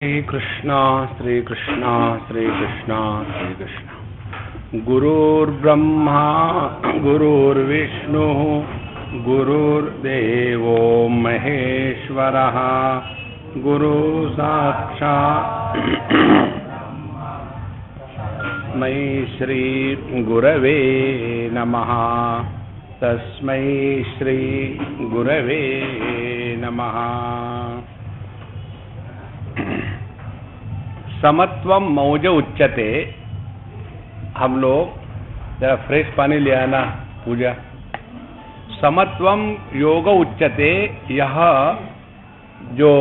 श्री कृष्ण श्री कृष्ण श्री कृष्ण श्री कृष्ण। गुरुर्ब्रह्मा गुरुर्विष्णु गुरुर्देवो महेश्वरः गुरु साक्षात् तस्मै श्री गुरवे नमः। तस्मै श्री गुरवे नमः। समत्वम मौज उच्चते। हम लोग जरा फ्रेश पानी ले आना पूजा। समत्वम योग उच्चते, यह जो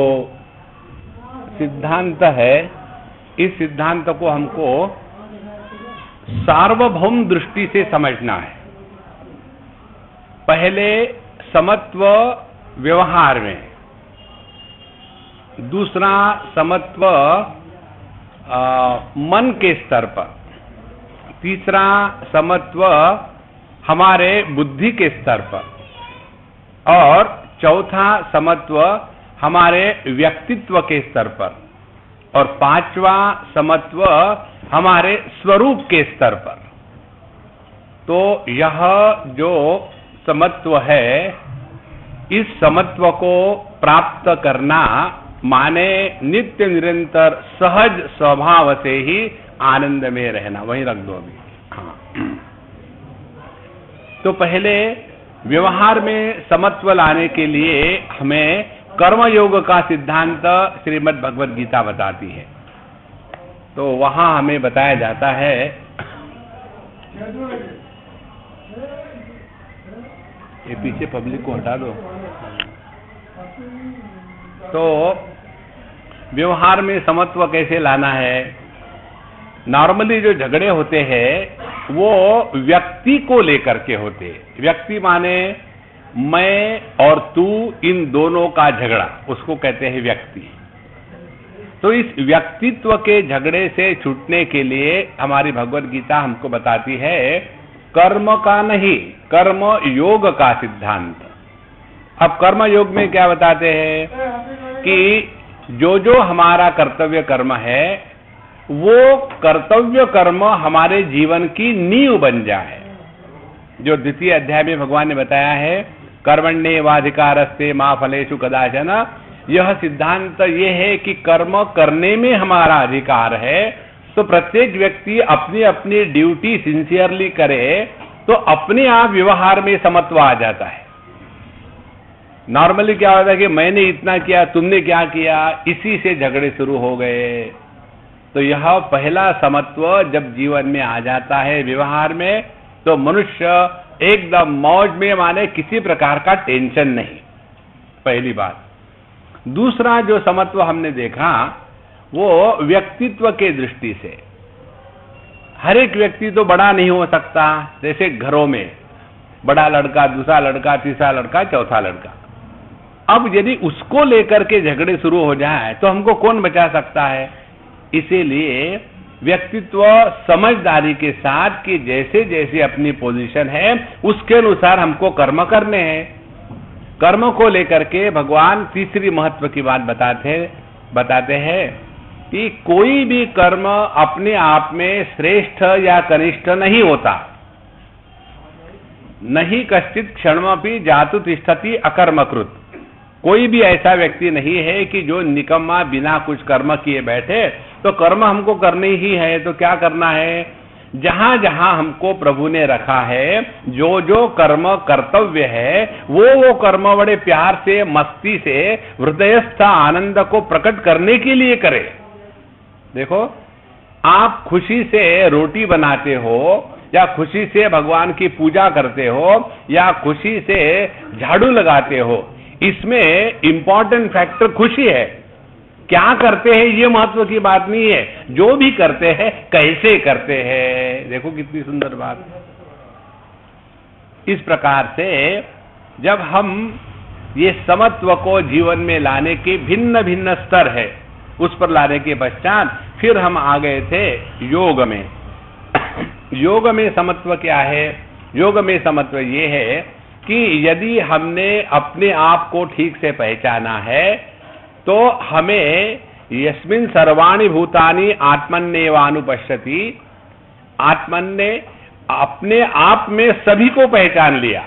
सिद्धांत है, इस सिद्धांत को हमको सार्वभौम दृष्टि से समझना है। पहले समत्व व्यवहार में, दूसरा समत्व मन के स्तर पर, तीसरा समत्व हमारे बुद्धि के स्तर पर, और चौथा समत्व हमारे व्यक्तित्व के स्तर पर, और पांचवा समत्व हमारे स्वरूप के स्तर पर। तो यह जो समत्व है, इस समत्व को प्राप्त करना माने नित्य निरंतर सहज स्वभाव से ही आनंद में रहना। वहीं रख दो अभी। हाँ, तो पहले व्यवहार में समत्व लाने के लिए हमें कर्मयोग का सिद्धांत श्रीमद् भगवद गीता बताती है। तो वहां हमें बताया जाता है, ये पीछे पब्लिक को हटा दो। तो व्यवहार में समत्व कैसे लाना है? नॉर्मली जो झगड़े होते हैं वो व्यक्ति को लेकर के होते हैं। व्यक्ति माने मैं और तू, इन दोनों का झगड़ा, उसको कहते हैं व्यक्ति। तो इस व्यक्तित्व के झगड़े से छूटने के लिए हमारी भगवद गीता हमको बताती है कर्म का नहीं, कर्म योग का सिद्धांत। अब कर्म योग में क्या बताते हैं कि जो जो हमारा कर्तव्य कर्म है, वो कर्तव्य कर्म हमारे जीवन की नींव बन जाए। जो द्वितीय अध्याय में भगवान ने बताया है, कर्मण्येवाधिकारस्ते मा फलेषु कदाचन। यह सिद्धांत ये है कि कर्म करने में हमारा अधिकार है। तो प्रत्येक व्यक्ति अपनी अपनी ड्यूटी सिंसियरली करे तो अपने आप व्यवहार में समत्व आ जाता है। नॉर्मली क्या होता है कि मैंने इतना किया, तुमने क्या किया, इसी से झगड़े शुरू हो गए। तो यह पहला समत्व जब जीवन में आ जाता है व्यवहार में, तो मनुष्य एकदम मौज में, माने किसी प्रकार का टेंशन नहीं। पहली बात। दूसरा जो समत्व हमने देखा वो व्यक्तित्व के दृष्टि से। हर एक व्यक्ति तो बड़ा नहीं हो सकता। जैसे घरों में बड़ा लड़का, दूसरा लड़का, तीसरा लड़का, चौथा लड़का। अब यदि उसको लेकर के झगड़े शुरू हो जाए तो हमको कौन बचा सकता है? इसीलिए व्यक्तित्व समझदारी के साथ कि जैसे जैसे अपनी पोजीशन है उसके अनुसार हमको कर्म करने हैं। कर्म को लेकर के भगवान तीसरी महत्व की बात बताते हैं कि कोई भी कर्म अपने आप में श्रेष्ठ या कनिष्ठ नहीं होता। नहीं कश्चित क्षणमपि जातु तिष्ठति अकर्मकृत। कोई भी ऐसा व्यक्ति नहीं है कि जो निकम्मा बिना कुछ कर्म किए बैठे। तो कर्म हमको करनी ही है। तो क्या करना है? जहां जहां हमको प्रभु ने रखा है, जो जो कर्म कर्तव्य है, वो कर्म बड़े प्यार से, मस्ती से, हृदयस्थ आनंद को प्रकट करने के लिए करे। देखो, आप खुशी से रोटी बनाते हो, या खुशी से भगवान की पूजा करते हो, या खुशी से झाड़ू लगाते हो, इसमें इंपॉर्टेंट फैक्टर खुशी है। क्या करते हैं ये महत्व की बात नहीं है, जो भी करते हैं कैसे करते हैं। देखो कितनी सुंदर बात। इस प्रकार से जब हम ये समत्व को जीवन में लाने के भिन्न भिन्न स्तर है, उस पर लाने के पश्चात फिर हम आ गए थे योग में। योग में समत्व क्या है? योग में समत्व ये है कि यदि हमने अपने आप को ठीक से पहचाना है तो हमें यस्मिन् सर्वाणि भूतानि आत्मन्नेवानुपश्यति, आत्मन ने अपने आप में सभी को पहचान लिया।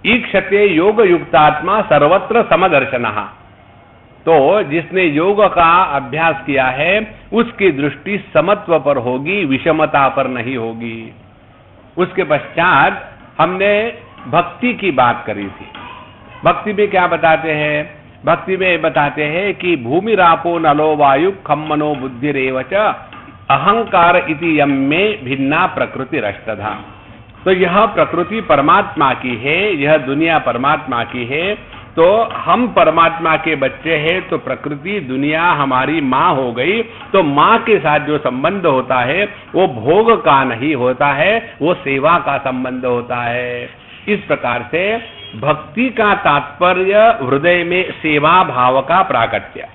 ईक्षते योग युक्तात्मा सर्वत्र समदर्शनः, तो जिसने योग का अभ्यास किया है उसकी दृष्टि समत्व पर होगी, विषमता पर नहीं होगी। उसके पश्चात हमने भक्ति की बात करी थी। भक्ति में क्या बताते हैं? भक्ति में बताते हैं कि भूमि रापो नलो वायु खम मनो बुद्धिरेव च अहंकार इति यम में भिन्ना प्रकृति रष्टधा। तो यह प्रकृति परमात्मा की है, यह दुनिया परमात्मा की है। तो हम परमात्मा के बच्चे हैं, तो प्रकृति दुनिया हमारी माँ हो गई। तो माँ के साथ जो संबंध होता है वो भोग का नहीं होता है, वो सेवा का संबंध होता है। इस प्रकार से भक्ति का तात्पर्य हृदय में सेवा भाव का प्राकट्य।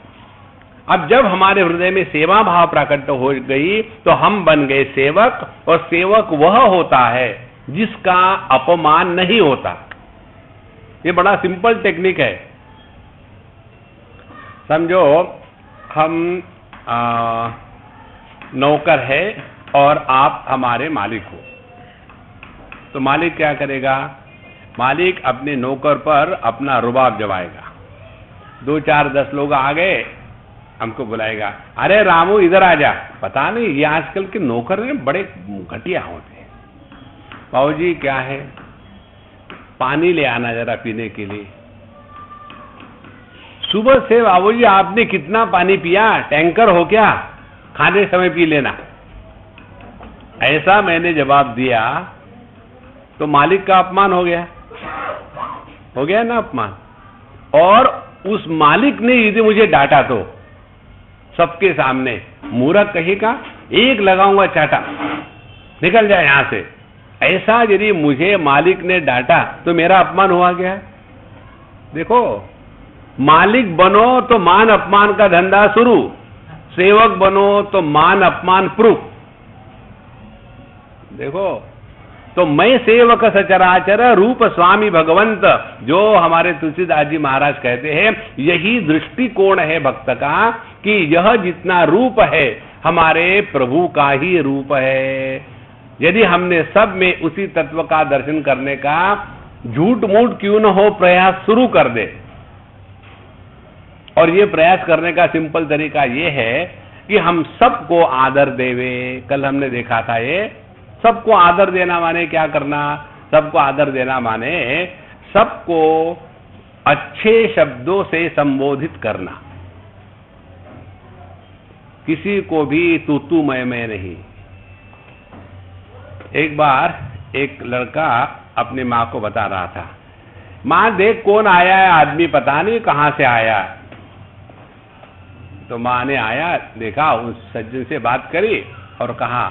अब जब हमारे हृदय में सेवा भाव प्राकट हो गई तो हम बन गए सेवक, और सेवक वह होता है जिसका अपमान नहीं होता। ये बड़ा सिंपल टेक्निक है। समझो हम नौकर है और आप हमारे मालिक हो, तो मालिक क्या करेगा? मालिक अपने नौकर पर अपना रुबाब जमाएगा। 2 4 10 लोग आ गए, हमको बुलाएगा, अरे रामू इधर आ जा। पता नहीं ये आजकल के नौकर बड़े घटिया होते हैं। बाबूजी क्या है? पानी ले आना जरा पीने के लिए। सुबह से बाबूजी आपने कितना पानी पिया? टैंकर हो क्या? खाने समय पी लेना। ऐसा मैंने जवाब दिया तो मालिक का अपमान हो गया ना अपमान। और उस मालिक ने यदि मुझे डांटा तो सबके सामने, मूर्ख कहीं का, एक लगाऊंगा चाटा, निकल जाए यहां से। ऐसा यदि मुझे मालिक ने डांटा तो मेरा अपमान हुआ क्या? देखो, मालिक बनो तो मान अपमान का धंधा शुरू, सेवक बनो तो मान अपमान प्रूफ। देखो, तो मैं सेवक सचराचर रूप स्वामी भगवंत, जो हमारे तुलसीदास जी महाराज कहते हैं, यही दृष्टिकोण है भक्त का कि यह जितना रूप है हमारे प्रभु का ही रूप है। यदि हमने सब में उसी तत्व का दर्शन करने का झूठ मूठ क्यों न हो प्रयास शुरू कर दे। और ये प्रयास करने का सिंपल तरीका ये है कि हम सबको आदर देवे। कल हमने देखा था ये, सबको आदर देना माने क्या करना? सबको आदर देना माने सबको अच्छे शब्दों से संबोधित करना, किसी को भी तू मैं नहीं। एक बार एक लड़का अपनी माँ को बता रहा था, माँ देख कौन आया है आदमी, पता नहीं कहां से आया। तो माँ ने आया, देखा, उस सज्जन से बात करी और कहा,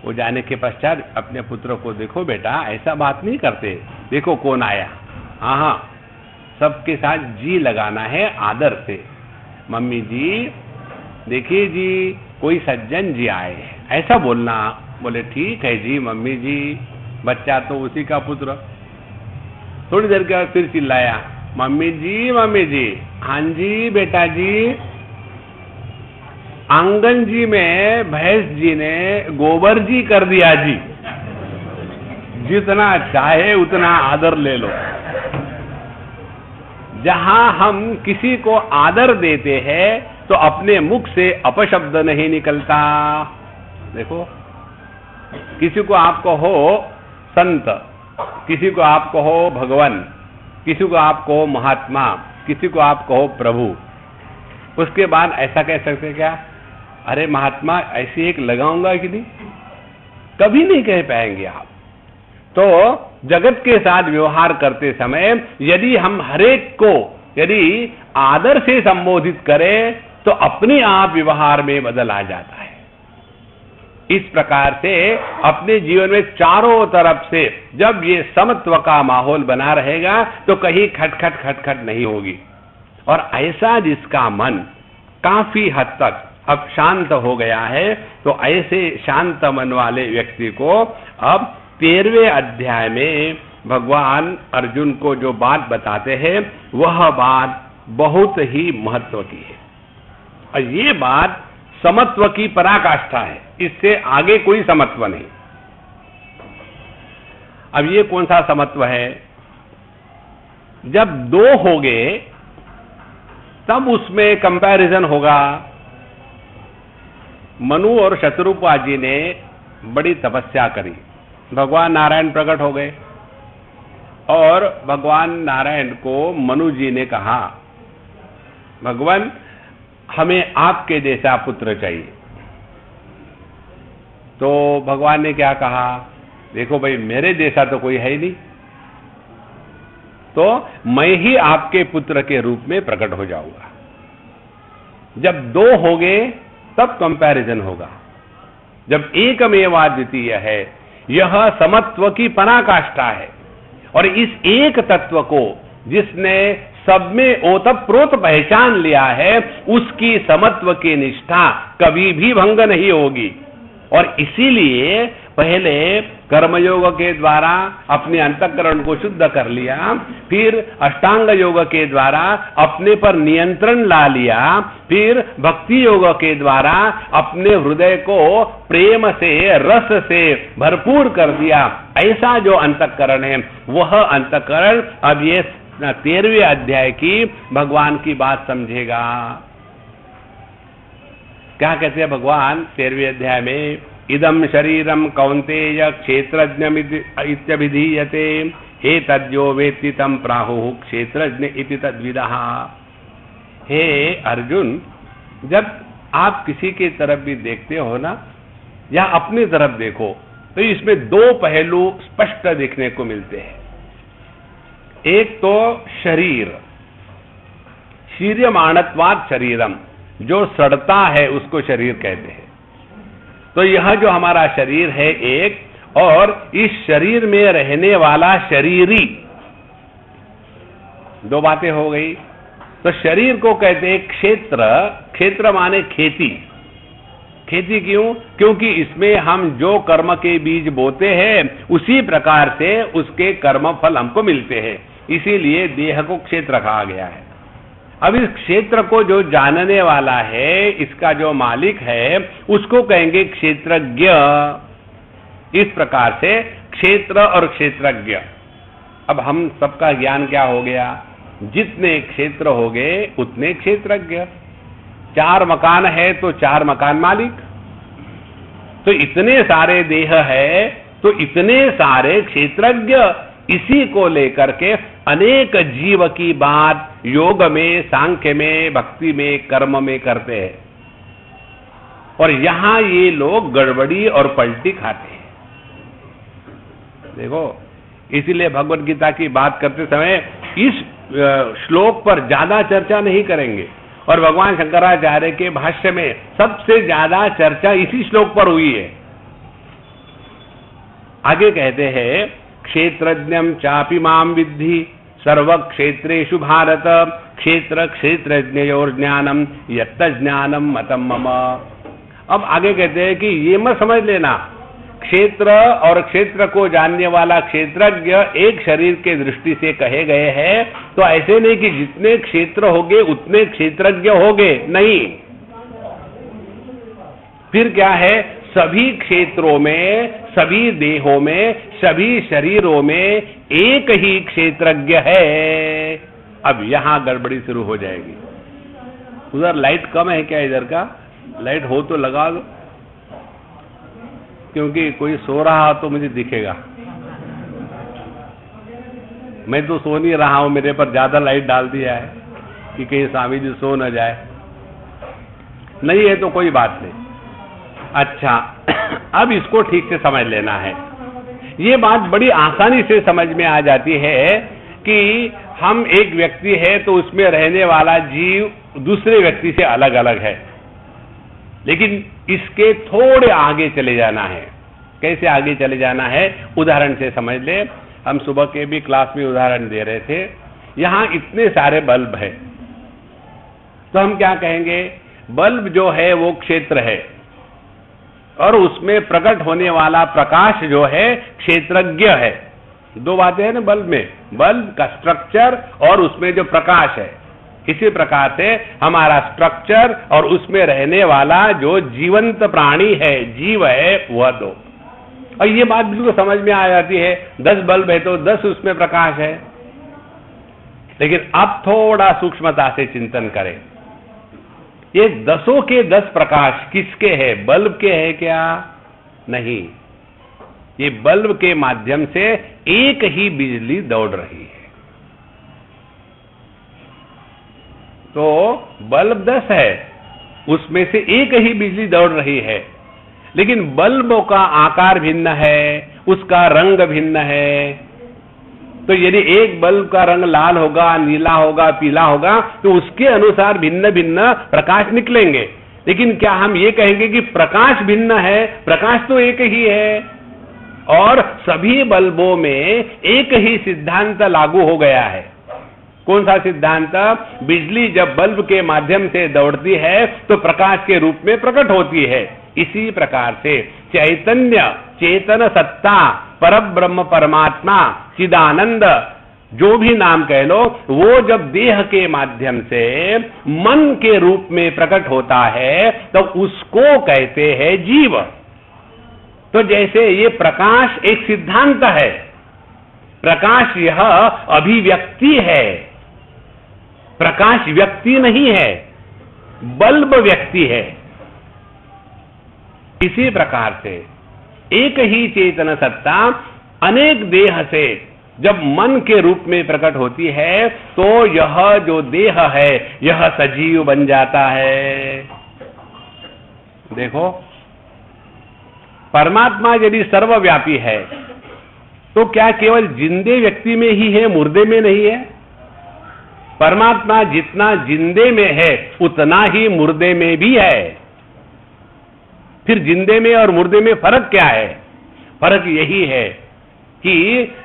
वो जाने के पश्चात अपने पुत्र को, देखो बेटा ऐसा बात नहीं करते, देखो कौन आया। हाँ, सबके साथ जी लगाना है आदर से। मम्मी जी देखिए जी, कोई सज्जन जी आए हैं, ऐसा बोलना। बोले ठीक है जी मम्मी जी, बच्चा तो उसी का पुत्र। थोड़ी देर के बाद फिर चिल्लाया, मम्मी जी, हाँ जी बेटा जी। आंगन जी में भैंस जी ने गोबर जी कर दिया जी। जितना चाहे उतना आदर ले लो। जहां हम किसी को आदर देते हैं तो अपने मुख से अपशब्द नहीं निकलता। देखो, किसी को आप कहो संत, किसी को आप कहो भगवान, किसी को आप कहो महात्मा, किसी को आप कहो प्रभु, उसके बाद ऐसा कह सकते क्या, अरे महात्मा ऐसी एक लगाऊंगा कि नहीं? कभी नहीं कह पाएंगे आप। तो जगत के साथ व्यवहार करते समय यदि हम हरेक को यदि आदर से संबोधित करें तो अपने आप व्यवहार में बदल आ जाता है। इस प्रकार से अपने जीवन में चारों तरफ से जब ये समत्व का माहौल बना रहेगा तो कहीं खटखट नहीं होगी। और ऐसा जिसका मन काफी हद तक अब शांत हो गया है, तो ऐसे शांत मन वाले व्यक्ति को अब 13वें अध्याय में भगवान अर्जुन को जो बात बताते हैं वह बात बहुत ही महत्व की है। और ये बात समत्व की पराकाष्ठा है, इससे आगे कोई समत्व नहीं। अब ये कौन सा समत्व है? जब दो हो गए तब उसमें कंपैरिजन होगा। मनु और शतरूपा जी ने बड़ी तपस्या करी, भगवान नारायण प्रकट हो गए और भगवान नारायण को मनु जी ने कहा, भगवान हमें आपके जैसा पुत्र चाहिए। तो भगवान ने क्या कहा, देखो भाई मेरे जैसा तो कोई है ही नहीं, तो मैं ही आपके पुत्र के रूप में प्रकट हो जाऊंगा। जब दो हो गए तब कंपैरिजन होगा। जब एकमेवाद्वितीय है, यह समत्व की पराकाष्ठा है। और इस एक तत्व को जिसने सब में ओतप्रोत पहचान लिया है, उसकी समत्व की निष्ठा कभी भी भंग नहीं होगी। और इसीलिए पहले कर्मयोग के द्वारा अपने अंतःकरण को शुद्ध कर लिया, फिर अष्टांग योग के द्वारा अपने पर नियंत्रण ला लिया, फिर भक्ति योग के द्वारा अपने हृदय को प्रेम से रस से भरपूर कर दिया। ऐसा जो अंतःकरण है, वह अंतःकरण अब ये 13वें अध्याय की भगवान की बात समझेगा। क्या कहते हैं भगवान 13वें अध्याय में? इदम शरीरम कौन्तेय क्षेत्रज्ञ इत्यभिधीयते एतद्यो वेत्ति तं प्राहुः क्षेत्रज्ञ इति तद्विदः। हे अर्जुन, जब आप किसी की तरफ भी देखते हो ना, या अपनी तरफ देखो, तो इसमें दो पहलू स्पष्ट देखने को मिलते हैं। एक तो शरीर, शीर्यमाणत्वात् शरीरम, जो सड़ता है उसको शरीर कहते हैं। तो यह जो हमारा शरीर है एक, और इस शरीर में रहने वाला शरीरी, दो बातें हो गई। तो शरीर को कहते हैं क्षेत्र, क्षेत्र माने खेती। खेती क्यों? क्योंकि इसमें हम जो कर्म के बीज बोते हैं उसी प्रकार से उसके कर्म फल हमको मिलते हैं, इसीलिए देह को क्षेत्र कहा गया है। अब इस क्षेत्र को जो जानने वाला है, इसका जो मालिक है, उसको कहेंगे क्षेत्रज्ञ। इस प्रकार से क्षेत्र और क्षेत्रज्ञ। अब हम सबका ज्ञान क्या हो गया? जितने क्षेत्र हो गए उतने क्षेत्रज्ञ। 4 मकान है तो 4 मकान मालिक। तो इतने सारे देह है तो इतने सारे क्षेत्रज्ञ। इसी को लेकर के अनेक जीव की बात योग में, सांख्य में, भक्ति में, कर्म में करते हैं। और यहां ये लोग गड़बड़ी और पलटी खाते हैं। देखो, इसीलिए भगवत गीता की बात करते समय इस श्लोक पर ज्यादा चर्चा नहीं करेंगे। और भगवान शंकराचार्य के भाष्य में सबसे ज्यादा चर्चा इसी श्लोक पर हुई है। आगे कहते हैं, क्षेत्रज्ञम चापि माम विद्धि सर्व क्षेत्रेषु भारत क्षेत्र क्षेत्रज्ञयोर ज्ञानम यत्त ज्ञानम मतम मम। अब आगे कहते हैं कि ये मत समझ लेना, क्षेत्र और क्षेत्र को जानने वाला क्षेत्रज्ञ एक शरीर के दृष्टि से कहे गए हैं। तो ऐसे नहीं कि जितने क्षेत्र होंगे उतने क्षेत्रज्ञ होंगे, नहीं। फिर क्या है? सभी क्षेत्रों में, सभी देहों में, सभी शरीरों में एक ही क्षेत्रज्ञ है। अब यहां गड़बड़ी शुरू हो जाएगी। उधर लाइट कम है क्या? इधर का लाइट हो तो लगा दो, क्योंकि कोई सो रहा तो मुझे दिखेगा। मैं तो सो नहीं रहा हूं, मेरे पर ज्यादा लाइट डाल दिया है कि कहीं स्वामी जी सो न जाए। नहीं है तो कोई बात नहीं। अच्छा, अब इसको ठीक से समझ लेना है। ये बात बड़ी आसानी से समझ में आ जाती है कि हम एक व्यक्ति है तो उसमें रहने वाला जीव दूसरे व्यक्ति से अलग अलग है। लेकिन इसके थोड़े आगे चले जाना है। कैसे आगे चले जाना है? उदाहरण से समझ ले। हम सुबह के भी क्लास में उदाहरण दे रहे थे। यहां इतने सारे बल्ब है, तो हम क्या कहेंगे? बल्ब जो है वो क्षेत्र है, और उसमें प्रकट होने वाला प्रकाश जो है क्षेत्रज्ञ है। दो बातें हैं ना बल्ब में, बल्ब का स्ट्रक्चर और उसमें जो प्रकाश है, इसी प्रकार से हमारा स्ट्रक्चर और उसमें रहने वाला जो जीवंत प्राणी है, जीव है, वह 2। और ये बात बिल्कुल समझ में आ जाती है, 10 बल्ब है तो 10 उसमें प्रकाश है। लेकिन अब थोड़ा सूक्ष्मता से चिंतन करें, ये 10 के 10 प्रकाश किसके हैं? बल्ब के हैं क्या? नहीं, ये बल्ब के माध्यम से एक ही बिजली दौड़ रही है। तो बल्ब 10 है, उसमें से एक ही बिजली दौड़ रही है, लेकिन बल्बों का आकार भिन्न है, उसका रंग भिन्न है। तो यदि एक बल्ब का रंग लाल होगा, नीला होगा, पीला होगा, तो उसके अनुसार भिन्न भिन्न प्रकाश निकलेंगे। लेकिन क्या हम ये कहेंगे कि प्रकाश भिन्न है? प्रकाश तो एक ही है। और सभी बल्बों में एक ही सिद्धांत लागू हो गया है। कौन सा सिद्धांत? बिजली जब बल्ब के माध्यम से दौड़ती है तो प्रकाश के रूप में प्रकट होती है। इसी प्रकार से चैतन्य, चेतन सत्ता, परब्रह्म, परमात्मा, चिदानंद, जो भी नाम कह लो, वो जब देह के माध्यम से मन के रूप में प्रकट होता है तो उसको कहते हैं जीव। तो जैसे ये प्रकाश एक सिद्धांत है, प्रकाश यह अभिव्यक्ति है, प्रकाश व्यक्ति नहीं है, बल्ब व्यक्ति है। इसी प्रकार से एक ही चेतन सत्ता अनेक देह से जब मन के रूप में प्रकट होती है तो यह जो देह है यह सजीव बन जाता है। देखो, परमात्मा यदि सर्वव्यापी है तो क्या केवल जिंदे व्यक्ति में ही है, मुर्दे में नहीं है? परमात्मा जितना जिंदे में है उतना ही मुर्दे में भी है। फिर जिंदे में और मुर्दे में फर्क क्या है? फर्क यही है कि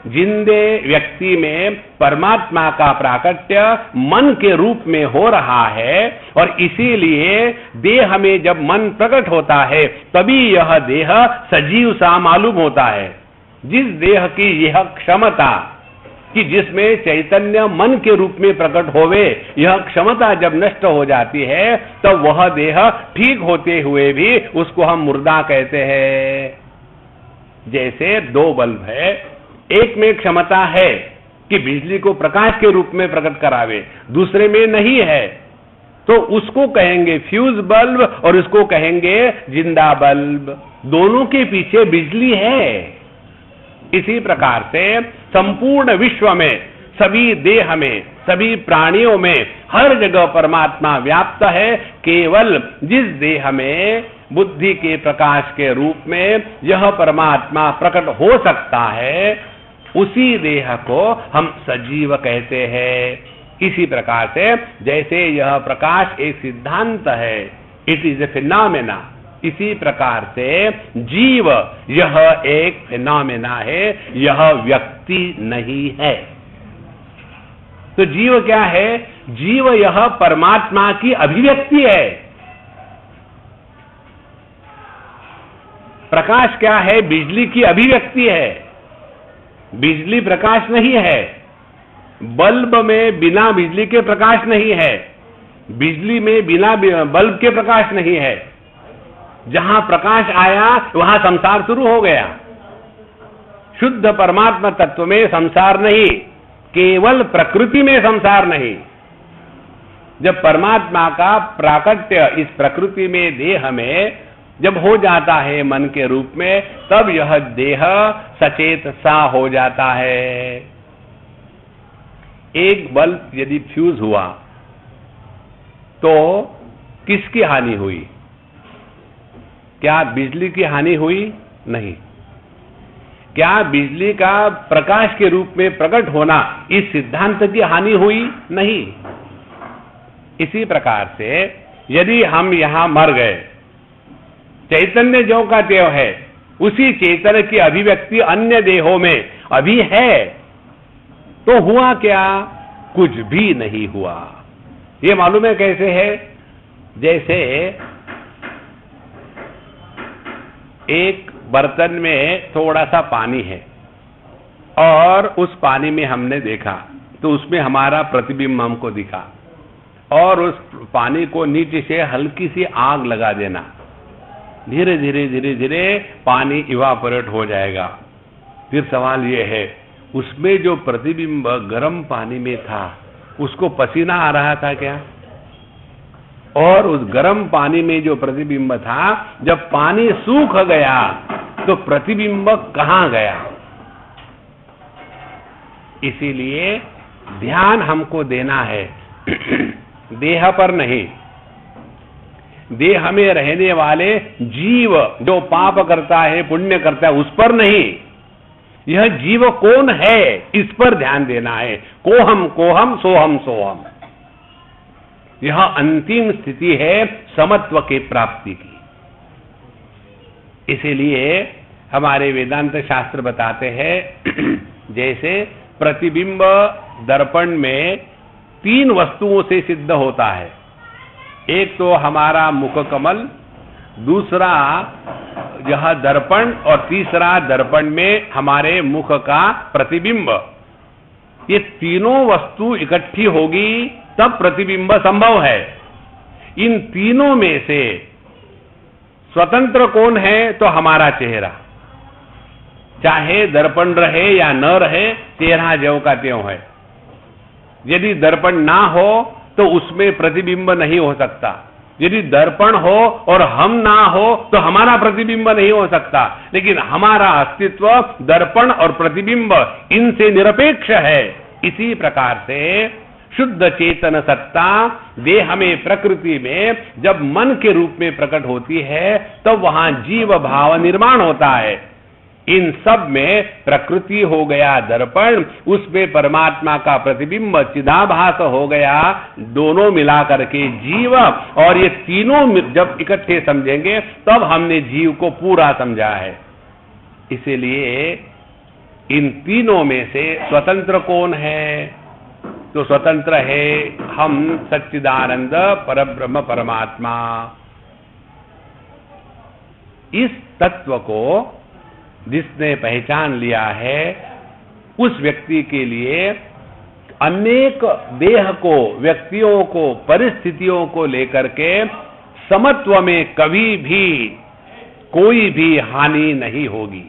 जिंदे व्यक्ति में परमात्मा का प्राकट्य मन के रूप में हो रहा है और इसीलिए देह में जब मन प्रकट होता है तभी यह देह सजीव सा मालूम होता है। जिस देह की यह क्षमता कि जिसमें चैतन्य मन के रूप में प्रकट होवे, यह क्षमता जब नष्ट हो जाती है तो वह देह ठीक होते हुए भी उसको हम मुर्दा कहते हैं। जैसे 2 बल्ब है, एक में क्षमता है कि बिजली को प्रकाश के रूप में प्रकट करावे, दूसरे में नहीं है, तो उसको कहेंगे फ्यूज बल्ब और उसको कहेंगे जिंदा बल्ब। दोनों के पीछे बिजली है। इसी प्रकार से संपूर्ण विश्व में, सभी देह में, सभी प्राणियों में हर जगह परमात्मा व्याप्त है। केवल जिस देह में बुद्धि के प्रकाश के रूप में यह परमात्मा प्रकट हो सकता है उसी देह को हम सजीव कहते हैं। इसी प्रकार से जैसे यह प्रकाश एक सिद्धांत है, इट इज ए फिनोमेना, इसी प्रकार से जीव यह एक फिनोमेना है, यह व्यक्ति नहीं है। तो जीव क्या है? जीव यह परमात्मा की अभिव्यक्ति है। प्रकाश क्या है? बिजली की अभिव्यक्ति है। बिजली प्रकाश नहीं है। बल्ब में बिना बिजली के प्रकाश नहीं है, बिजली में बिना बल्ब के प्रकाश नहीं है। जहां प्रकाश आया वहां संसार शुरू हो गया। शुद्ध परमात्मा तत्व में संसार नहीं, केवल प्रकृति में संसार नहीं। जब परमात्मा का प्राकट्य इस प्रकृति में, देह में जब हो जाता है मन के रूप में, तब यह देह सचेत सा हो जाता है। एक बल्ब यदि फ्यूज हुआ तो किसकी हानि हुई? क्या बिजली की हानि हुई? नहीं। क्या बिजली का प्रकाश के रूप में प्रकट होना इस सिद्धांत की हानि हुई? नहीं। इसी प्रकार से यदि हम यहां मर गए, चैतन्य जो का देव है, उसी चैतन्य की अभिव्यक्ति अन्य देहों में अभी है, तो हुआ क्या? कुछ भी नहीं हुआ। ये मालूम है कैसे है? जैसे एक बर्तन में थोड़ा सा पानी है और उस पानी में हमने देखा तो उसमें हमारा प्रतिबिंब हमको दिखा। और उस पानी को नीचे से हल्की सी आग लगा देना, धीरे धीरे धीरे धीरे पानी इवापोरेट हो जाएगा। फिर सवाल ये है, उसमें जो प्रतिबिंब गर्म पानी में था उसको पसीना आ रहा था क्या? और उस गर्म पानी में जो प्रतिबिंब था, जब पानी सूख गया तो प्रतिबिंब कहां गया? इसीलिए ध्यान हमको देना है देह पर नहीं, देह में रहने वाले जीव जो पाप करता है पुण्य करता है उस पर नहीं, यह जीव कौन है इस पर ध्यान देना है। कोहम कोहम सोहम सोहम, यह अंतिम स्थिति है समत्व के प्राप्ति की। इसीलिए हमारे वेदांत शास्त्र बताते हैं जैसे प्रतिबिंब दर्पण में 3 वस्तुओं से सिद्ध होता है, एक तो हमारा मुख कमल, दूसरा यह दर्पण, और तीसरा दर्पण में हमारे मुख का प्रतिबिंब। ये तीनों वस्तु इकट्ठी होगी तब प्रतिबिंब संभव है। इन तीनों में से स्वतंत्र कौन है? तो हमारा चेहरा, चाहे दर्पण रहे या न रहे, चेहरा ज्यों का त्यों है। यदि दर्पण ना हो तो उसमें प्रतिबिंब नहीं हो सकता, यदि दर्पण हो और हम ना हो तो हमारा प्रतिबिंब नहीं हो सकता। लेकिन हमारा अस्तित्व दर्पण और प्रतिबिंब इनसे निरपेक्ष है। इसी प्रकार से शुद्ध चेतन सत्ता देह में प्रकृति में जब मन के रूप में प्रकट होती है तब वहां जीव भाव निर्माण होता है। इन सब में प्रकृति हो गया दर्पण, उसमें परमात्मा का प्रतिबिंब चिदाभास हो गया, दोनों मिलाकर के जीव। और ये तीनों जब इकट्ठे समझेंगे तब हमने जीव को पूरा समझा है। इसीलिए इन तीनों में से स्वतंत्र कौन है? तो स्वतंत्र है हम सच्चिदानंद परब्रह्म परमात्मा। इस तत्व को जिसने पहचान लिया है उस व्यक्ति के लिए अनेक देह को, व्यक्तियों को, परिस्थितियों को लेकर के समत्व में कभी भी कोई भी हानि नहीं होगी।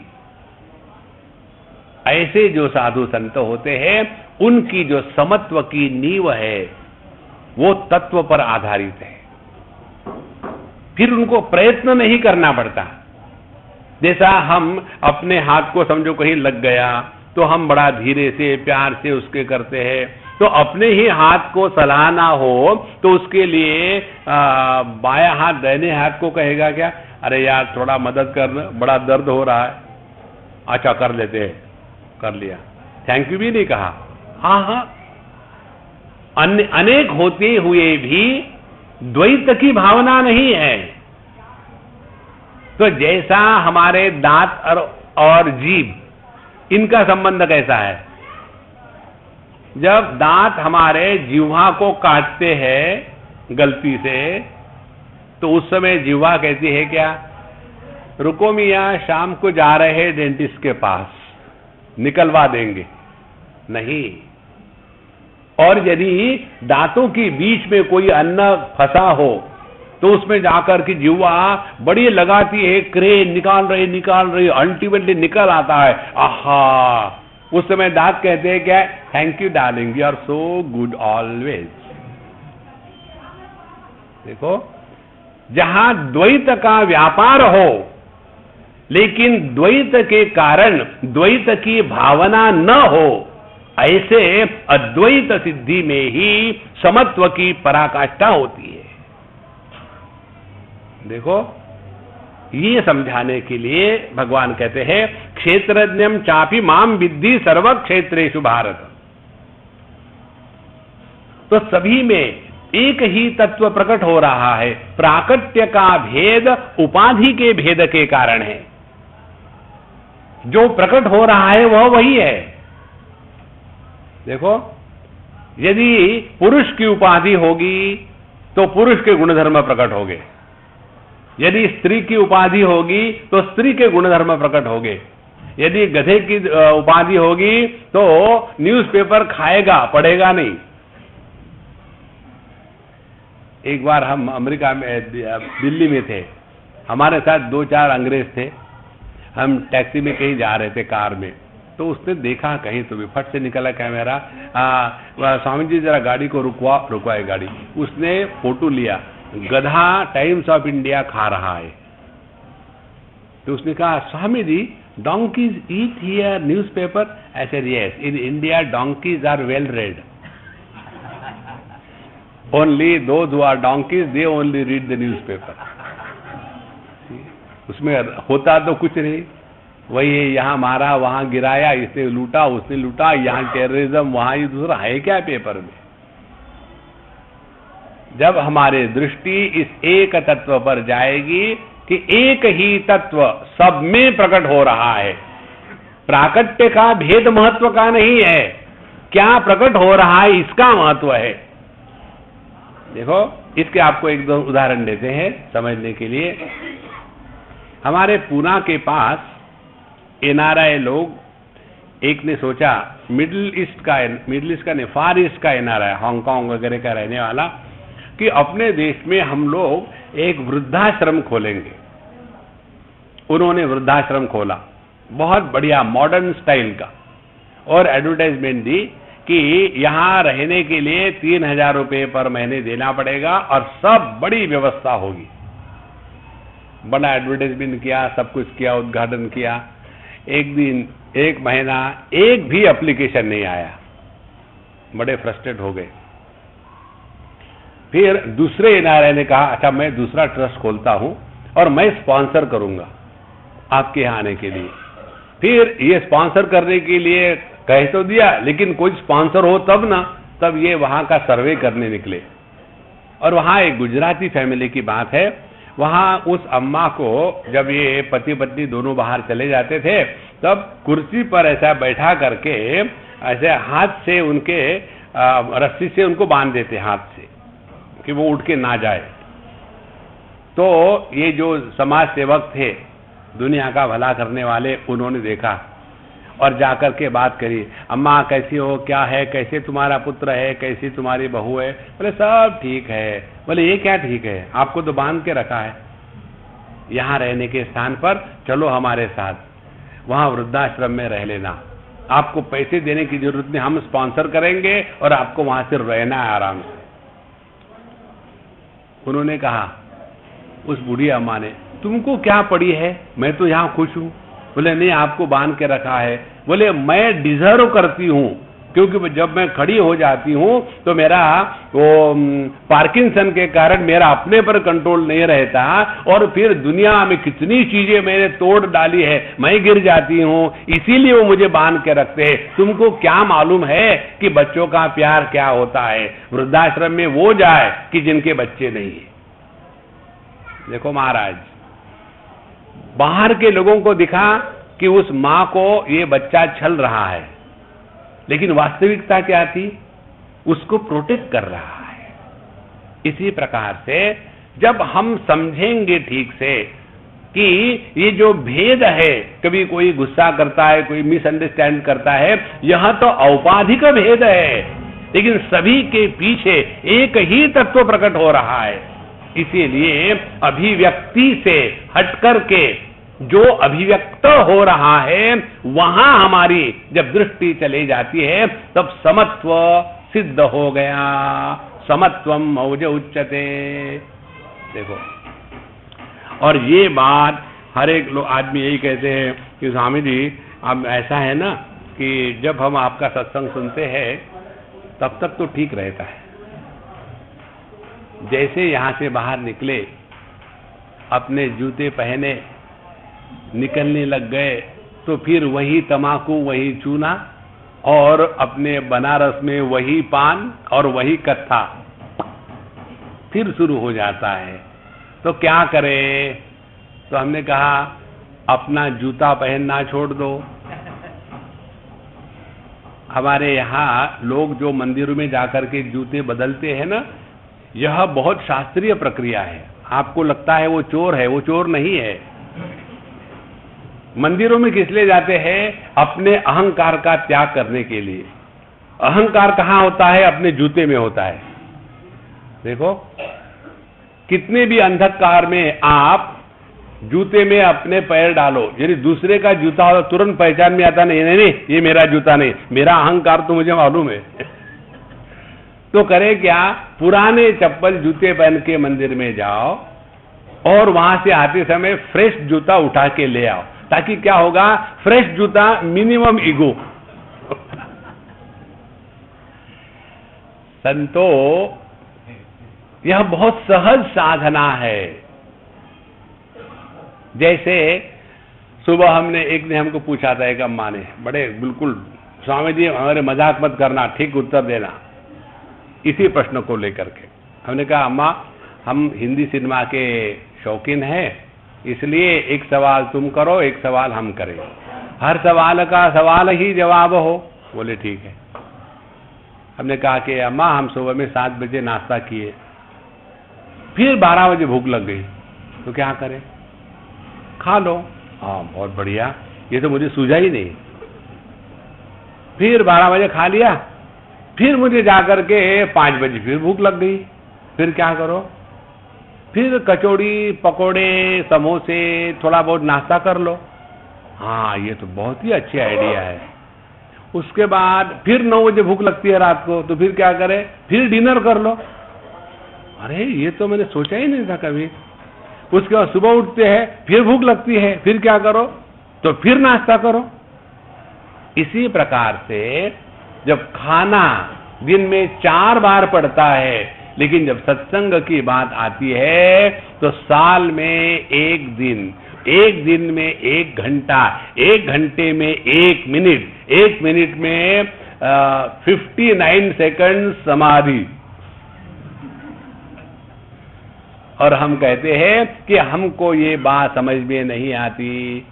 ऐसे जो साधु संत होते हैं उनकी जो समत्व की नींव है वो तत्व पर आधारित है। फिर उनको प्रयत्न नहीं करना पड़ता। जैसा हम अपने हाथ को समझो कहीं लग गया तो हम बड़ा धीरे से प्यार से उसके करते हैं, तो अपने ही हाथ को सलाहना हो तो उसके लिए बायां हाथ दाहिने हाथ को कहेगा क्या, अरे यार थोड़ा मदद करना, बड़ा दर्द हो रहा है, अच्छा कर लेते हैं, कर लिया, थैंक यू भी नहीं कहा। हाँ, अनेक होते हुए भी द्वैत की भावना नहीं है। तो जैसा हमारे दांत और जीभ, इनका संबंध कैसा है? जब दांत हमारे जिह्वा को काटते हैं गलती से तो उस समय जिह्वा कहती है क्या, रुको मियां शाम को जा रहे हैं डेंटिस्ट के पास, निकलवा देंगे। नहीं। और यदि दांतों के बीच में कोई अन्न फंसा हो तो उसमें जाकर के जिह्वा बड़ी लगाती है, क्रे निकाल रही, अल्टीमेटली निकल आता है। आहा, उस समय दांत कहते हैं क्या, thank you darling, you are so good always. देखो, जहां द्वैत का व्यापार हो लेकिन द्वैत के कारण द्वैत की भावना न हो, ऐसे अद्वैत सिद्धि में ही समत्व की पराकाष्ठा होती है। देखो, ये समझाने के लिए भगवान कहते हैं क्षेत्रज्ञम चापि माम विद्धि सर्व क्षेत्रेषु भारत। तो सभी में एक ही तत्व प्रकट हो रहा है। प्राकट्य का भेद उपाधि के भेद के कारण है। जो प्रकट हो रहा है वह वही है। देखो, यदि पुरुष की उपाधि होगी तो पुरुष के गुणधर्म प्रकट होंगे, यदि स्त्री की उपाधि होगी तो स्त्री के गुणधर्म प्रकट होंगे, यदि गधे की उपाधि होगी तो न्यूज़पेपर खाएगा, पढ़ेगा नहीं। एक बार हम अमेरिका में दिल्ली में थे, हमारे साथ 2-4 अंग्रेज थे। हम टैक्सी में कहीं जा रहे थे कार में, तो उसने देखा कहीं तो भी फट से निकला कैमरा, स्वामी जी जरा गाड़ी को रुकवाए गाड़ी। उसने फोटो लिया, गधा टाइम्स ऑफ इंडिया खा रहा है। तो उसने कहा, Swami ji donkeys eat here newspaper? I said yes, in India donkeys are well read. Only those who are donkeys, they only read the newspaper. उसमें होता तो कुछ नहीं, वही यहाँ मारा वहाँ गिराया, इसने लूटा उसने लूटा, यहाँ टेररिज्म वहाँ ये दूसरा है क्या पेपर में। जब हमारी दृष्टि इस एक तत्व पर जाएगी कि एक ही तत्व सब में प्रकट हो रहा है, प्राकट्य का भेद महत्व का नहीं है, क्या प्रकट हो रहा है इसका महत्व है। देखो, इसके आपको एक दो उदाहरण देते हैं समझने के लिए। हमारे पूना के पास एनआरआई लोग, एक ने सोचा, मिडिल ईस्ट का नहीं, फार ईस्ट का एनआरआई, हांगकांग वगैरह का रहने वाला, कि अपने देश में हम लोग एक वृद्धाश्रम खोलेंगे। उन्होंने वृद्धाश्रम खोला, बहुत बढ़िया मॉडर्न स्टाइल का, और एडवर्टाइजमेंट दी कि यहां रहने के लिए 3,000 रुपये पर महीने देना पड़ेगा और सब बड़ी व्यवस्था होगी। बड़ा एडवर्टाइजमेंट किया, सब कुछ किया, उद्घाटन किया। एक दिन, एक महीना, एक भी एप्लीकेशन नहीं आया, बड़े फ्रस्ट्रेट हो गए। फिर दूसरे एनआरआई ने कहा, अच्छा मैं दूसरा ट्रस्ट खोलता हूं और मैं स्पॉन्सर करूंगा आपके यहाँ आने के लिए। फिर ये स्पॉन्सर करने के लिए कह तो दिया, लेकिन कोई स्पॉन्सर हो तब ना, तब ये वहां का सर्वे करने निकले। और वहां एक गुजराती फैमिली की बात है, वहां उस अम्मा को जब ये पति पत्नी दोनों बाहर चले जाते थे, तब कुर्सी पर ऐसा बैठा करके ऐसे हाथ से उनके रस्सी से उनको बांध देते, हाथ से, कि वो उठ के ना जाए। तो ये जो समाज सेवक थे, दुनिया का भला करने वाले, उन्होंने देखा और जाकर के बात करी, अम्मा कैसी हो, क्या है, कैसे तुम्हारा पुत्र है, कैसी तुम्हारी बहू है। बोले सब ठीक है। बोले ये क्या ठीक है, आपको तो बांध के रखा है, यहाँ रहने के स्थान पर चलो हमारे साथ, वहां वृद्धाश्रम में रह लेना, आपको पैसे देने की जरूरत नहीं, हम स्पॉन्सर करेंगे और आपको वहां से रहना है आराम से। उन्होंने कहा, उस बूढ़ी अम्मा ने, तुमको क्या पड़ी है, मैं तो यहां खुश हूं। बोले नहीं, आपको बांध के रखा है। बोले मैं डिजर्व करती हूं, क्योंकि जब मैं खड़ी हो जाती हूं तो मेरा वो पार्किंसन के कारण मेरा अपने पर कंट्रोल नहीं रहता, और फिर दुनिया में कितनी चीजें मैंने तोड़ डाली है, मैं गिर जाती हूं, इसीलिए वो मुझे बांध के रखते हैं। तुमको क्या मालूम है कि बच्चों का प्यार क्या होता है। वृद्धाश्रम में वो जाए कि जिनके बच्चे नहीं है। देखो महाराज, बाहर के लोगों को दिखा कि उस मां को ये बच्चा छल रहा है, लेकिन वास्तविकता क्या थी, उसको प्रोटेक्ट कर रहा है। इसी प्रकार से जब हम समझेंगे ठीक से कि ये जो भेद है, कभी कोई गुस्सा करता है, कोई मिसअंडरस्टैंड करता है, यह तो औपाधिक भेद है, लेकिन सभी के पीछे एक ही तत्व प्रकट हो रहा है। इसीलिए अभिव्यक्ति से हटकर के जो अभिव्यक्त हो रहा है, वहां हमारी जब दृष्टि चली जाती है, तब समत्व सिद्ध हो गया। समत्वम मौज उच्यते। देखो, और ये बात हर एक लोग आदमी यही कहते हैं कि स्वामी जी अब ऐसा है ना कि जब हम आपका सत्संग सुनते हैं तब तक तो ठीक रहता है, जैसे यहां से बाहर निकले, अपने जूते पहने निकलने लग गए, तो फिर वही तमाकू, वही चूना, और अपने बनारस में वही पान और वही कत्था फिर शुरू हो जाता है। तो क्या करें? तो हमने कहा अपना जूता पहनना छोड़ दो। हमारे यहाँ लोग जो मंदिरों में जाकर के जूते बदलते हैं ना, यह बहुत शास्त्रीय प्रक्रिया है। आपको लगता है वो चोर है, वो चोर नहीं है। मंदिरों में किस लिए जाते हैं? अपने अहंकार का त्याग करने के लिए। अहंकार कहां होता है? अपने जूते में होता है। देखो, कितने भी अंधकार में आप जूते में अपने पैर डालो, यदि दूसरे का जूता हो तुरंत पहचान में आता नहीं, नहीं ये मेरा जूता नहीं, मेरा अहंकार तो मुझे मालूम है। तो करे क्या, पुराने चप्पल जूते पहन के मंदिर में जाओ और वहां से आते समय फ्रेश जूता उठा के ले आओ, ताकि क्या होगा, फ्रेश जूता मिनिमम ईगो। संतो, यह बहुत सहज साधना है। जैसे सुबह एक ने हमको पूछा था, एक अम्मा ने, बड़े बिल्कुल, स्वामी जी हमारे मजाक मत करना, ठीक उत्तर देना, इसी प्रश्न को लेकर के। हमने कहा अम्मा, हम हिंदी सिनेमा के शौकीन हैं, इसलिए एक सवाल तुम करो, एक सवाल हम करें, हर सवाल का सवाल ही जवाब हो। बोले ठीक है। हमने कहा कि अम्मा, हम सुबह में 7 बजे नाश्ता किए, फिर 12 बजे भूख लग गई, तो क्या करें? खा लो। हाँ बहुत बढ़िया, ये तो मुझे सूझा ही नहीं। फिर 12 बजे खा लिया, फिर मुझे जाकर के 5 बजे फिर भूख लग गई, फिर क्या करो? फिर कचौड़ी, पकोड़े, समोसे, थोड़ा बहुत नाश्ता कर लो। हाँ ये तो बहुत ही अच्छी आइडिया है। उसके बाद फिर 9 बजे भूख लगती है रात को, तो फिर क्या करें? फिर डिनर कर लो। अरे ये तो मैंने सोचा ही नहीं था कभी। उसके बाद सुबह उठते हैं, फिर भूख लगती है, फिर क्या करो? तो फिर नाश्ता करो। इसी प्रकार से जब खाना दिन में 4 बार पड़ता है, लेकिन जब सत्संग की बात आती है तो साल में 1 दिन, 1 दिन में 1 घंटा, 1 घंटे में 1 मिनट, 1 मिनट में 59 सेकंड समाधि। और हम कहते हैं कि हमको ये बात समझ में नहीं आती।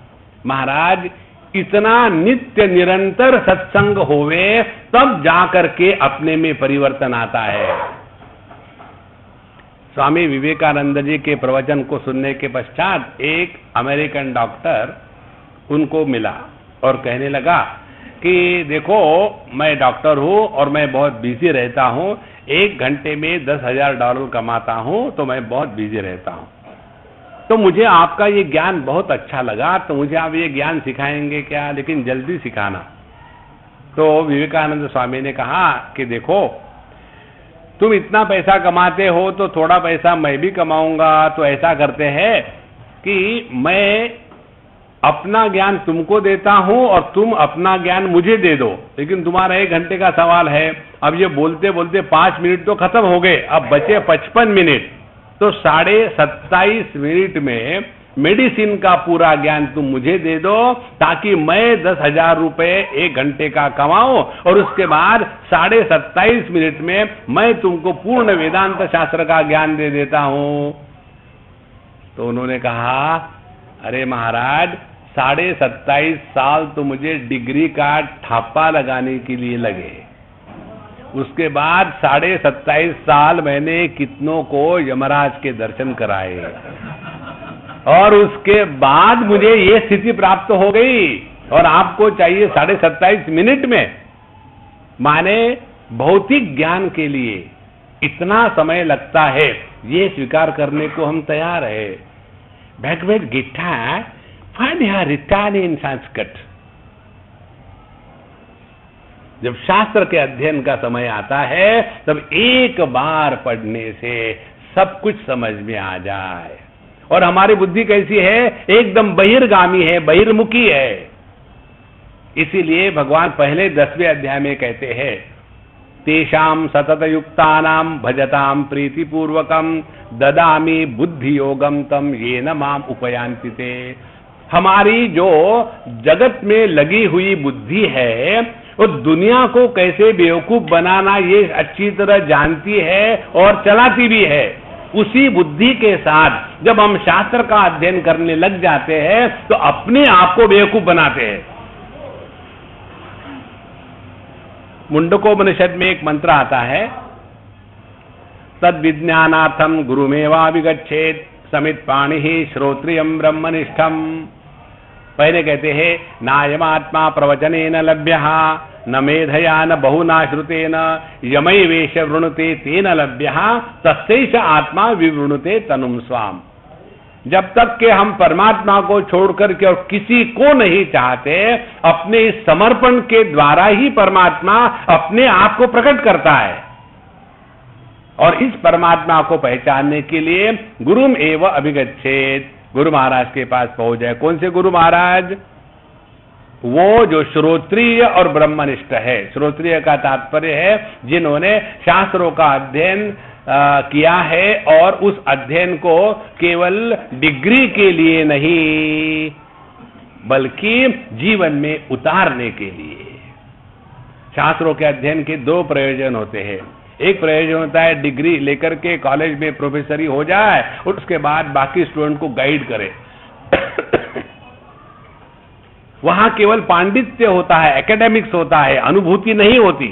महाराज, इतना नित्य निरंतर सत्संग होवे तब जाकर के अपने में परिवर्तन आता है। स्वामी विवेकानंद जी के प्रवचन को सुनने के पश्चात एक अमेरिकन डॉक्टर उनको मिला और कहने लगा कि देखो, मैं डॉक्टर हूं और मैं बहुत बिजी रहता हूं, 1 घंटे में $10,000 कमाता हूं, तो मैं बहुत बिजी रहता हूं। तो मुझे आपका ये ज्ञान बहुत अच्छा लगा, तो मुझे आप ये ज्ञान सिखाएंगे क्या? लेकिन जल्दी सिखाना। तो विवेकानंद स्वामी ने कहा कि देखो, तुम इतना पैसा कमाते हो तो थोड़ा पैसा मैं भी कमाऊंगा, तो ऐसा करते हैं कि मैं अपना ज्ञान तुमको देता हूं और तुम अपना ज्ञान मुझे दे दो। लेकिन तुम्हारा 1 घंटे का सवाल है, अब ये बोलते बोलते 5 मिनट तो खत्म हो गए, अब बचे 55 मिनट, तो 27.5 मिनट में मेडिसिन का पूरा ज्ञान तुम मुझे दे दो, ताकि मैं 10,000 रुपए 1 घंटे का कमाऊं और उसके बाद 27.5 मिनट में मैं तुमको पूर्ण वेदांत शास्त्र का ज्ञान दे देता हूं। तो उन्होंने कहा, अरे महाराज, 27.5 साल तो मुझे डिग्री का ठप्पा लगाने के लिए लगे, उसके बाद 27.5 साल मैंने कितनों को यमराज के दर्शन कराए, और उसके बाद मुझे ये स्थिति प्राप्त हो गई, और आपको चाहिए 27.5 मिनट में। माने भौतिक ज्ञान के लिए इतना समय लगता है, ये स्वीकार करने को हम तैयार है। Bhagavad Gita written in Sanskrit. जब शास्त्र के अध्ययन का समय आता है, तब एक बार पढ़ने से सब कुछ समझ में आ जाए। और हमारी बुद्धि कैसी है? एकदम बहिर्गामी है, बहिर्मुखी है। इसीलिए भगवान पहले 10वें अध्याय में कहते हैं, तेषाम सतत युक्तानाम भजताम प्रीतिपूर्वकम ददामि बुद्धि योगम तम येन माम उपयान्ति ते। हमारी जो जगत में लगी हुई बुद्धि है, वो दुनिया को कैसे बेवकूफ बनाना ये अच्छी तरह जानती है और चलाती भी है। उसी बुद्धि के साथ जब हम शास्त्र का अध्ययन करने लग जाते हैं, तो अपने आप को बेवकूफ बनाते हैं। मुंडकोपनिषद में एक मंत्र आता है, तद विज्ञानार्थम गुरुमेवाभिगच्छेत् समित पाणिहि श्रोत्रियम ब्रह्मनिष्ठम। पहले कहते हैं, नायमात्मा प्रवचनेन लभ्यः न मेधया न बहुना श्रुतेन यमैवेश वृणुते तेन लभ्यः तस्यैष आत्मा विवृणुते तनुम स्वाम। जब तक कि हम परमात्मा को छोड़कर के और किसी को नहीं चाहते, अपने इस समर्पण के द्वारा ही परमात्मा अपने आप को प्रकट करता है। और इस परमात्मा को पहचानने के लिए गुरुम एव अभिगच्छेत, गुरु महाराज के पास पहुंच जाए। कौन से गुरु महाराज? वो जो श्रोत्रिय और ब्रह्मनिष्ठ है। श्रोत्रिय का तात्पर्य है जिन्होंने शास्त्रों का अध्ययन किया है और उस अध्ययन को केवल डिग्री के लिए नहीं बल्कि जीवन में उतारने के लिए। शास्त्रों के अध्ययन के दो प्रयोजन होते हैं। एक प्रयोजन होता है डिग्री लेकर के कॉलेज में प्रोफेसरी हो जाए और उसके बाद बाकी स्टूडेंट को गाइड करे। वहां केवल पांडित्य होता है, एकेडमिक्स होता है, अनुभूति नहीं होती।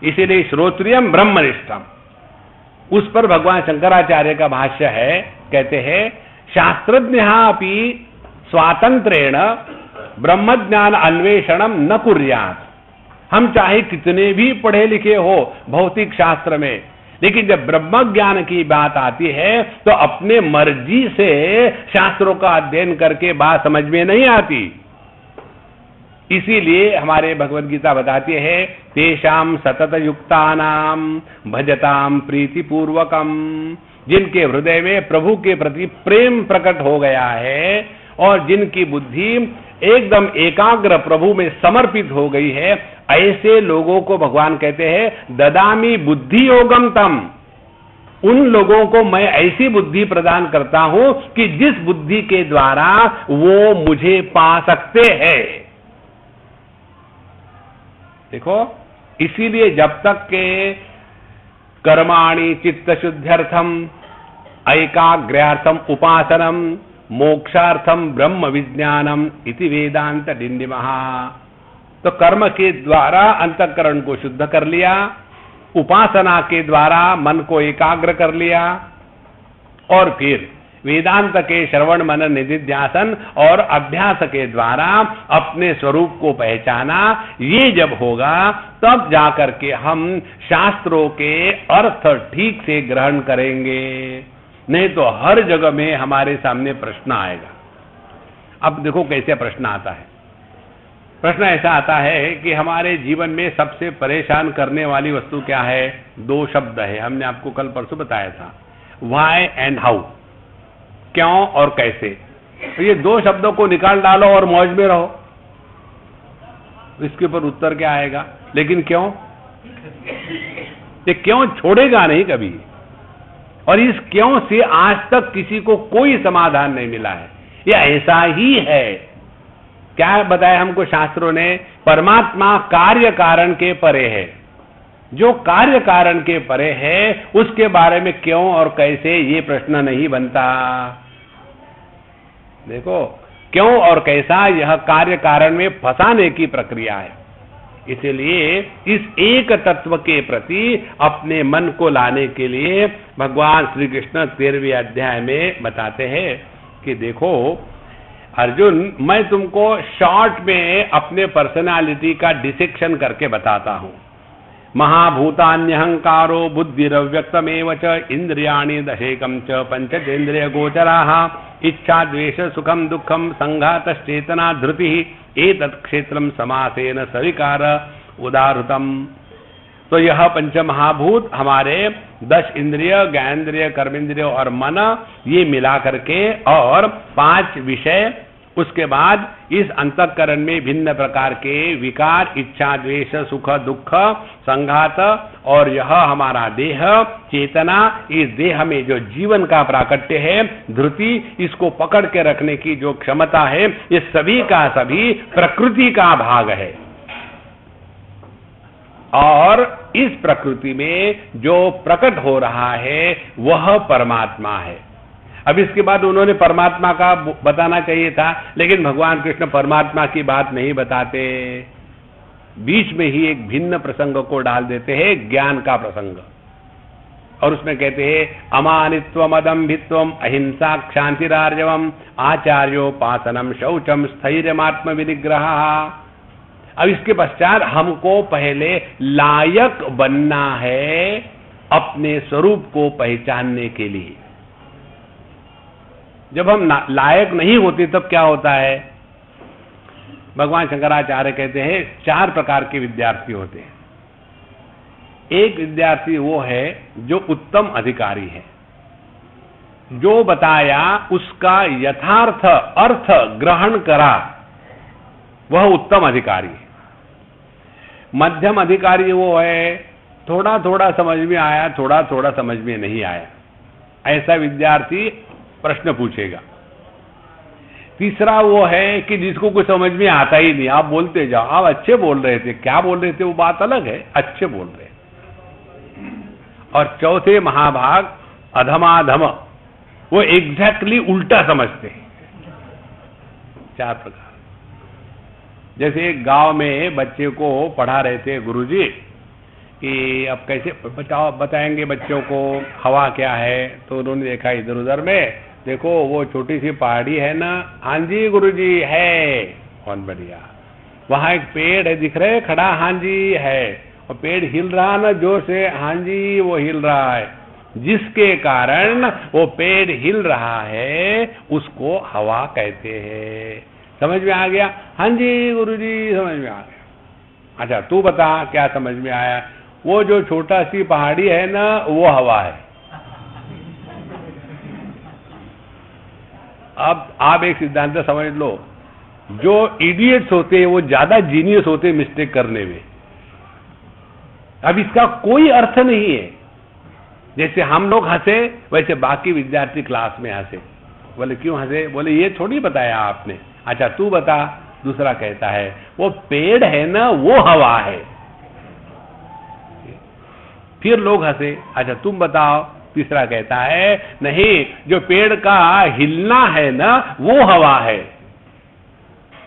इसीलिए श्रोत्रियम ब्रह्मनिष्ठम, उस पर भगवान शंकराचार्य का भाष्य है। कहते हैं शास्त्रज्ञः अपि स्वातंत्रेण ब्रह्मज्ञान अन्वेषणम न कुर्यात्। हम चाहे कितने भी पढ़े लिखे हो भौतिक शास्त्र में, लेकिन जब ब्रह्म ज्ञान की बात आती है तो अपने मर्जी से शास्त्रों का अध्ययन करके बात समझ में नहीं आती। इसीलिए हमारे भगवद गीता बताती है तेषाम सतत युक्तानाम भजताम प्रीति पूर्वकम, जिनके हृदय में प्रभु के प्रति प्रेम प्रकट हो गया है और जिनकी बुद्धि एकदम एकाग्र प्रभु में समर्पित हो गई है, ऐसे लोगों को भगवान कहते हैं ददामी बुद्धि योगम तम। उन लोगों को मैं ऐसी बुद्धि प्रदान करता हूं कि जिस बुद्धि के द्वारा वो मुझे पा सकते हैं। देखो, इसीलिए जब तक के कर्माणि चित्त शुद्ध्यर्थम ऐकाग्र्यार्थम उपासनम मोक्षार्थम ब्रह्म विज्ञानम इति वेदांत डिंडिमः, तो कर्म के द्वारा अंतःकरण को शुद्ध कर लिया, उपासना के द्वारा मन को एकाग्र कर लिया और फिर वेदांत के श्रवण मनन निधिध्यासन और अभ्यास के द्वारा अपने स्वरूप को पहचाना। ये जब होगा तब जाकर के हम शास्त्रों के अर्थ ठीक से ग्रहण करेंगे, नहीं तो हर जगह में हमारे सामने प्रश्न आएगा। अब देखो कैसे प्रश्न आता है। प्रश्न ऐसा आता है कि हमारे जीवन में सबसे परेशान करने वाली वस्तु क्या है? दो शब्द है, हमने आपको कल परसों बताया था, व्हाई एंड हाउ, क्यों और कैसे। तो ये दो शब्दों को निकाल डालो और मौज में रहो, इसके ऊपर उत्तर क्या आएगा। लेकिन क्यों, ये क्यों छोड़ेगा नहीं कभी, और इस क्यों से आज तक किसी को कोई समाधान नहीं मिला है। ये ऐसा ही है। क्या बताया हमको शास्त्रों ने? परमात्मा कार्य कारण के परे है। जो कार्य कारण के परे है उसके बारे में क्यों और कैसे ये प्रश्न नहीं बनता। देखो, क्यों और कैसा यह कार्य कारण में फंसाने की प्रक्रिया है। इसलिए इस एक तत्व के प्रति अपने मन को लाने के लिए भगवान श्री कृष्ण 13वें अध्याय में बताते हैं कि देखो अर्जुन, मैं तुमको शॉर्ट में अपने पर्सनालिटी का डिसेक्शन करके बताता हूं। महाभूतान्यहंकारो बुद्धिरव्यक्तमेव च इंद्रियाणि दशेकं च पंचचेन्द्रिय गोचराः इच्छा द्वेष सुखम दुखम संघातश्चेतना धृतिः एतत् क्षेत्रम समासेन सविकार उदाहृतम। तो यह पंच महाभूत हमारे 10 इंद्रिय, ज्ञानेन्द्रिय, कर्मेंद्रिय और मन, ये मिला करके और 5 विषय, उसके बाद इस अंतःकरण में भिन्न प्रकार के विकार, इच्छा द्वेष सुख दुख संघात, और यह हमारा देह चेतना, इस देह में जो जीवन का प्राकट्य है, धृति, इसको पकड़ के रखने की जो क्षमता है, ये सभी का सभी प्रकृति का भाग है। और इस प्रकृति में जो प्रकट हो रहा है वह परमात्मा है। अब इसके बाद उन्होंने परमात्मा का बताना चाहिए था, लेकिन भगवान कृष्ण परमात्मा की बात नहीं बताते, बीच में ही एक भिन्न प्रसंग को डाल देते हैं, ज्ञान का प्रसंग। और उसमें कहते हैं अमानित्वम अदम्भित्वम अहिंसा क्षांतिरार्जवम आचार्योपासनम शौचम स्थैर्यमात्म विनिग्रह। अब इसके पश्चात हमको पहले लायक बनना है अपने स्वरूप को पहचानने के लिए। जब हम लायक नहीं होते तब क्या होता है? भगवान शंकराचार्य कहते हैं 4 प्रकार के विद्यार्थी होते हैं। एक विद्यार्थी वो है जो उत्तम अधिकारी है, जो बताया उसका यथार्थ अर्थ ग्रहण करा, वह उत्तम अधिकारी है। मध्यम अधिकारी वो है थोड़ा थोड़ा समझ में आया, थोड़ा थोड़ा समझ में नहीं आया, ऐसा विद्यार्थी प्रश्न पूछेगा। तीसरा वो है कि जिसको कुछ समझ में आता ही नहीं, आप बोलते जाओ, आप अच्छे बोल रहे थे, क्या बोल रहे थे वो बात अलग है, अच्छे बोल रहे। और चौथे महाभाग अधमाधम, वो एग्जैक्टली उल्टा समझते हैं। 4 प्रकार। जैसे एक गांव में बच्चे को पढ़ा रहे थे गुरुजी कि अब कैसे बताएंगे बच्चों को हवा क्या है, तो उन्होंने देखा इधर उधर में, देखो वो छोटी सी पहाड़ी है ना, हाँ जी गुरुजी है, बहुत बढ़िया। वहां एक पेड़ है दिख रहे खड़ा, हाँ जी है, और पेड़ हिल रहा ना जोर से, हाँ जी वो हिल रहा है, जिसके कारण वो पेड़ हिल रहा है उसको हवा कहते हैं। समझ में आ गया? हाँ जी गुरुजी समझ में आ गया। अच्छा तू बता क्या समझ में आया? वो जो छोटा सी पहाड़ी है ना वो हवा है। अब आप एक सिद्धांत समझ लो, जो इडियट्स होते हैं वो ज्यादा जीनियस होते हैं मिस्टेक करने में। अब इसका कोई अर्थ नहीं है। जैसे हम लोग हंसे वैसे बाकी विद्यार्थी क्लास में हंसे। बोले क्यों हंसे? बोले ये थोड़ी बताया आपने। अच्छा तू बता। दूसरा कहता है वो पेड़ है ना वो हवा है। फिर लोग हंसे। अच्छा तुम बताओ। तीसरा कहता है नहीं, जो पेड़ का हिलना है ना वो हवा है।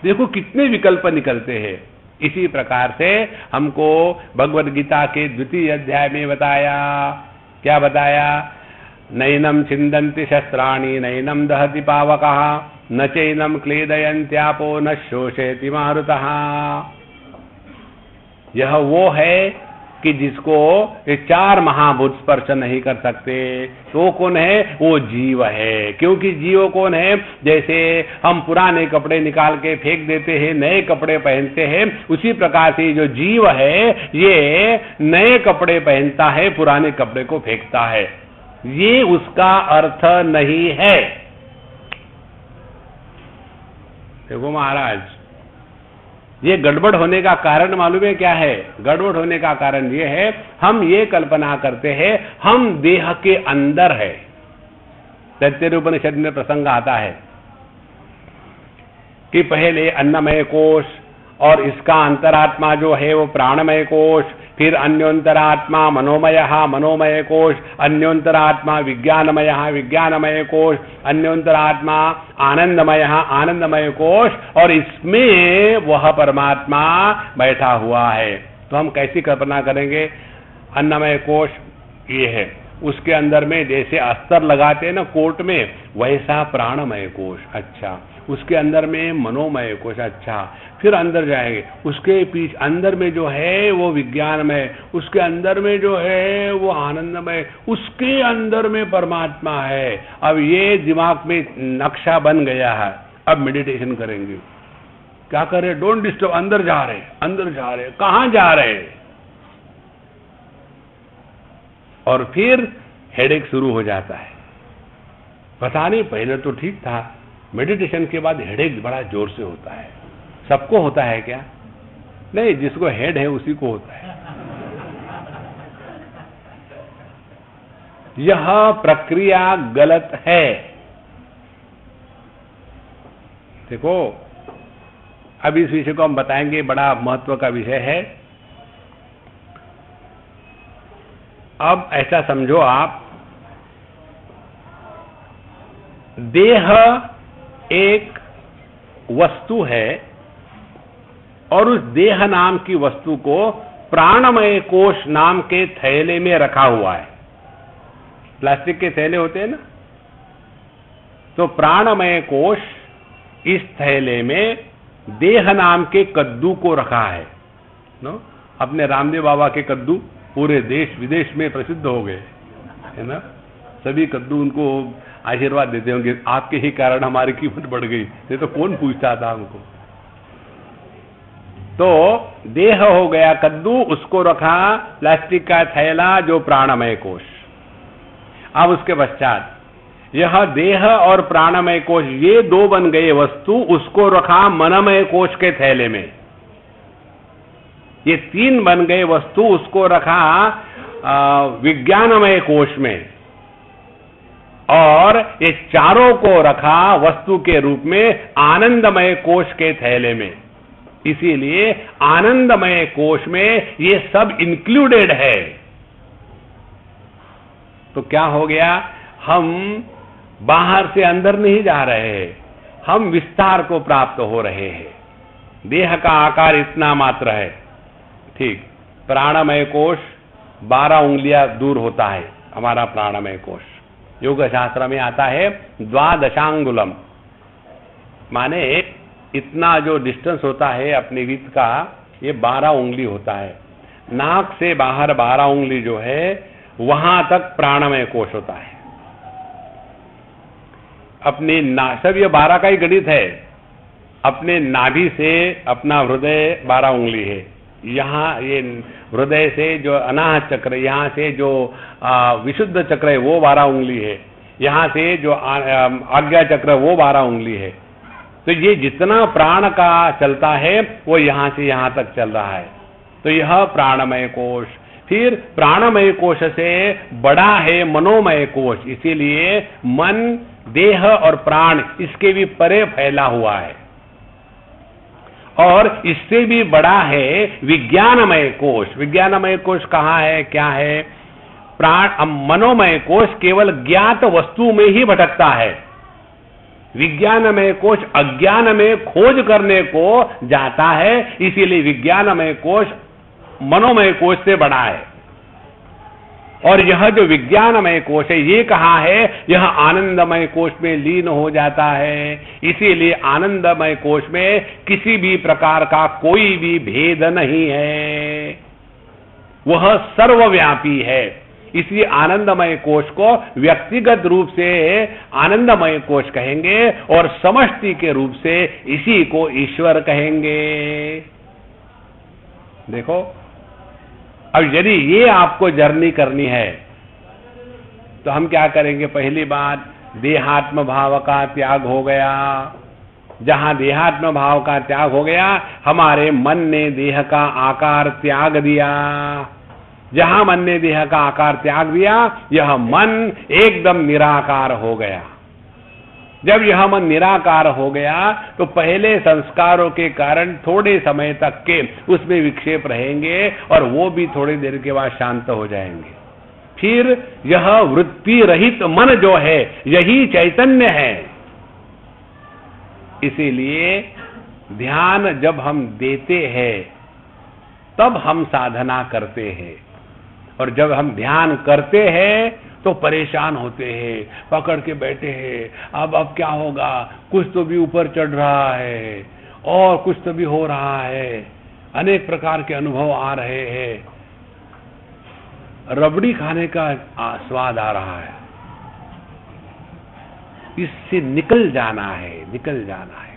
देखो कितने विकल्प निकलते हैं। इसी प्रकार से हमको भगवद गीता के 2वें अध्याय में बताया, क्या बताया? नैनम छिंदन्ति शस्त्राणि नैनम दहति पावकः न चैनम क्लेदयन्त्यापो न शोषयति मारुतः। यह वो है कि जिसको ये 4 महाभूत स्पर्श नहीं कर सकते। तो कौन है? वो जीव है। क्योंकि जीव कौन है? जैसे हम पुराने कपड़े निकाल के फेंक देते हैं, नए कपड़े पहनते हैं, उसी प्रकार से जो जीव है ये नए कपड़े पहनता है, पुराने कपड़े को फेंकता है। ये उसका अर्थ नहीं है। देखो महाराज, ये गड़बड़ होने का कारण मालूम है क्या है? गड़बड़ होने का कारण ये है, हम ये कल्पना करते हैं हम देह के अंदर है। तैत्तिरीय उपनिषद में प्रसंग आता है कि पहले अन्नमय कोश और इसका अंतरात्मा जो है वो प्राणमय कोश, फिर अन्योंतरात्मा मनोमय कोश, अन्योंतरात्मा विज्ञानमय कोश, अन्योंतरात्मा आनंदमय कोश, और इसमें वह परमात्मा बैठा हुआ है। तो हम कैसी कल्पना करेंगे? अन्नमय कोश ये है, उसके अंदर में जैसे अस्तर लगाते हैं ना कोट में, वैसा प्राणमय कोश। अच्छा, उसके अंदर में मनोमय कोश। अच्छा, फिर अंदर जाएंगे, उसके पीछे अंदर में जो है वो विज्ञानमय, उसके अंदर में जो है वो आनंदमय, उसके अंदर में परमात्मा है। अब ये दिमाग में नक्शा बन गया है। अब मेडिटेशन करेंगे, क्या करें? Don't disturb. अंदर जा रहे, कहां जा रहे? और फिर हेडेक शुरू हो जाता है। पता नहीं, पहले तो ठीक था, मेडिटेशन के बाद हेडेक बड़ा जोर से होता है। सबको होता है क्या? नहीं, जिसको हेड है उसी को होता है। यह प्रक्रिया गलत है। देखो, अब इस विषय को हम बताएंगे, बड़ा महत्व का विषय है। अब ऐसा समझो आप, देह एक वस्तु है और उस देह नाम की वस्तु को प्राणमय कोश नाम के थैले में रखा हुआ है। प्लास्टिक के थैले होते हैं ना, तो प्राणमय कोश इस थैले में देह नाम के कद्दू को रखा है नो। अपने रामदेव बाबा के कद्दू पूरे देश विदेश में प्रसिद्ध हो गए, है ना। सभी कद्दू उनको आशीर्वाद देते होंगे, आपके ही कारण हमारी कीमत बढ़ गई, ये तो कौन पूछता था हमको। तो देह हो गया कद्दू, उसको रखा प्लास्टिक का थैला जो प्राणमय कोश। अब उसके पश्चात यह देह और प्राणमय कोश ये दो बन गए वस्तु, उसको रखा मनमय कोश के थैले में। ये तीन बन गए वस्तु, उसको रखा विज्ञानमय कोश में, और ये चारों को रखा वस्तु के रूप में आनंदमय कोश के थैले में। इसीलिए आनंदमय कोश में ये सब इंक्लूडेड है। तो क्या हो गया, हम बाहर से अंदर नहीं जा रहे हैं, हम विस्तार को प्राप्त हो रहे हैं। देह का आकार इतना मात्र है, ठीक। प्राणमय कोश 12 उंगलियां दूर होता है हमारा प्राणमय कोश। योग शास्त्र में आता है द्वादशांगुलम, माने इतना जो डिस्टेंस होता है अपने वित्त का, ये 12 उंगली होता है। नाक से बाहर 12 उंगली जो है वहां तक प्राणमय कोश होता है। अपने सब ये 12 का ही गणित है। अपने नाभि से अपना हृदय 12 उंगली है, यहाँ ये हृदय से जो अनाहत चक्र, यहाँ से जो विशुद्ध चक्र है वो 12 उंगली है, यहाँ से जो आज्ञा चक्र वो 12 उंगली है। तो ये जितना प्राण का चलता है वो यहाँ से यहाँ तक चल रहा है। तो यह प्राणमय कोश। फिर प्राणमय कोश से बड़ा है मनोमय कोश, इसीलिए मन, देह और प्राण इसके भी परे फैला हुआ है। और इससे भी बड़ा है विज्ञानमय कोश। विज्ञानमय कोश कहाँ है, क्या है? प्राण मनोमय कोश केवल ज्ञात वस्तु में ही भटकता है। विज्ञानमय कोश अज्ञान में खोज करने को जाता है, इसीलिए विज्ञानमय कोश मनोमय कोश से बड़ा है। और यह जो विज्ञानमय कोश है ये कहाँ है? यह आनंदमय कोश में लीन हो जाता है। इसीलिए आनंदमय कोश में किसी भी प्रकार का कोई भी भेद नहीं है, वह सर्वव्यापी है। इसलिए आनंदमय कोश को व्यक्तिगत रूप से आनंदमय कोश कहेंगे और समष्टि के रूप से इसी को ईश्वर कहेंगे। देखो, अब यदि ये आपको जर्नी करनी है तो हम क्या करेंगे? पहली बात, देहात्म भाव का त्याग हो गया। जहां देहात्म भाव का त्याग हो गया, हमारे मन ने देह का आकार त्याग दिया। जहां मन ने देह का आकार त्याग दिया, यह मन एकदम निराकार हो गया। जब यह मन निराकार हो गया तो पहले संस्कारों के कारण थोड़े समय तक के उसमें विक्षेप रहेंगे और वो भी थोड़ी देर के बाद शांत हो जाएंगे। फिर यह वृत्ति रहित मन जो है यही चैतन्य है। इसीलिए ध्यान जब हम देते हैं तब हम साधना करते हैं, और जब हम ध्यान करते हैं तो परेशान होते हैं, पकड़ के बैठे हैं, अब क्या होगा, कुछ तो भी ऊपर चढ़ रहा है और कुछ तो भी हो रहा है, अनेक प्रकार के अनुभव आ रहे हैं, रबड़ी खाने का स्वाद आ रहा है, इससे निकल जाना है, निकल जाना है।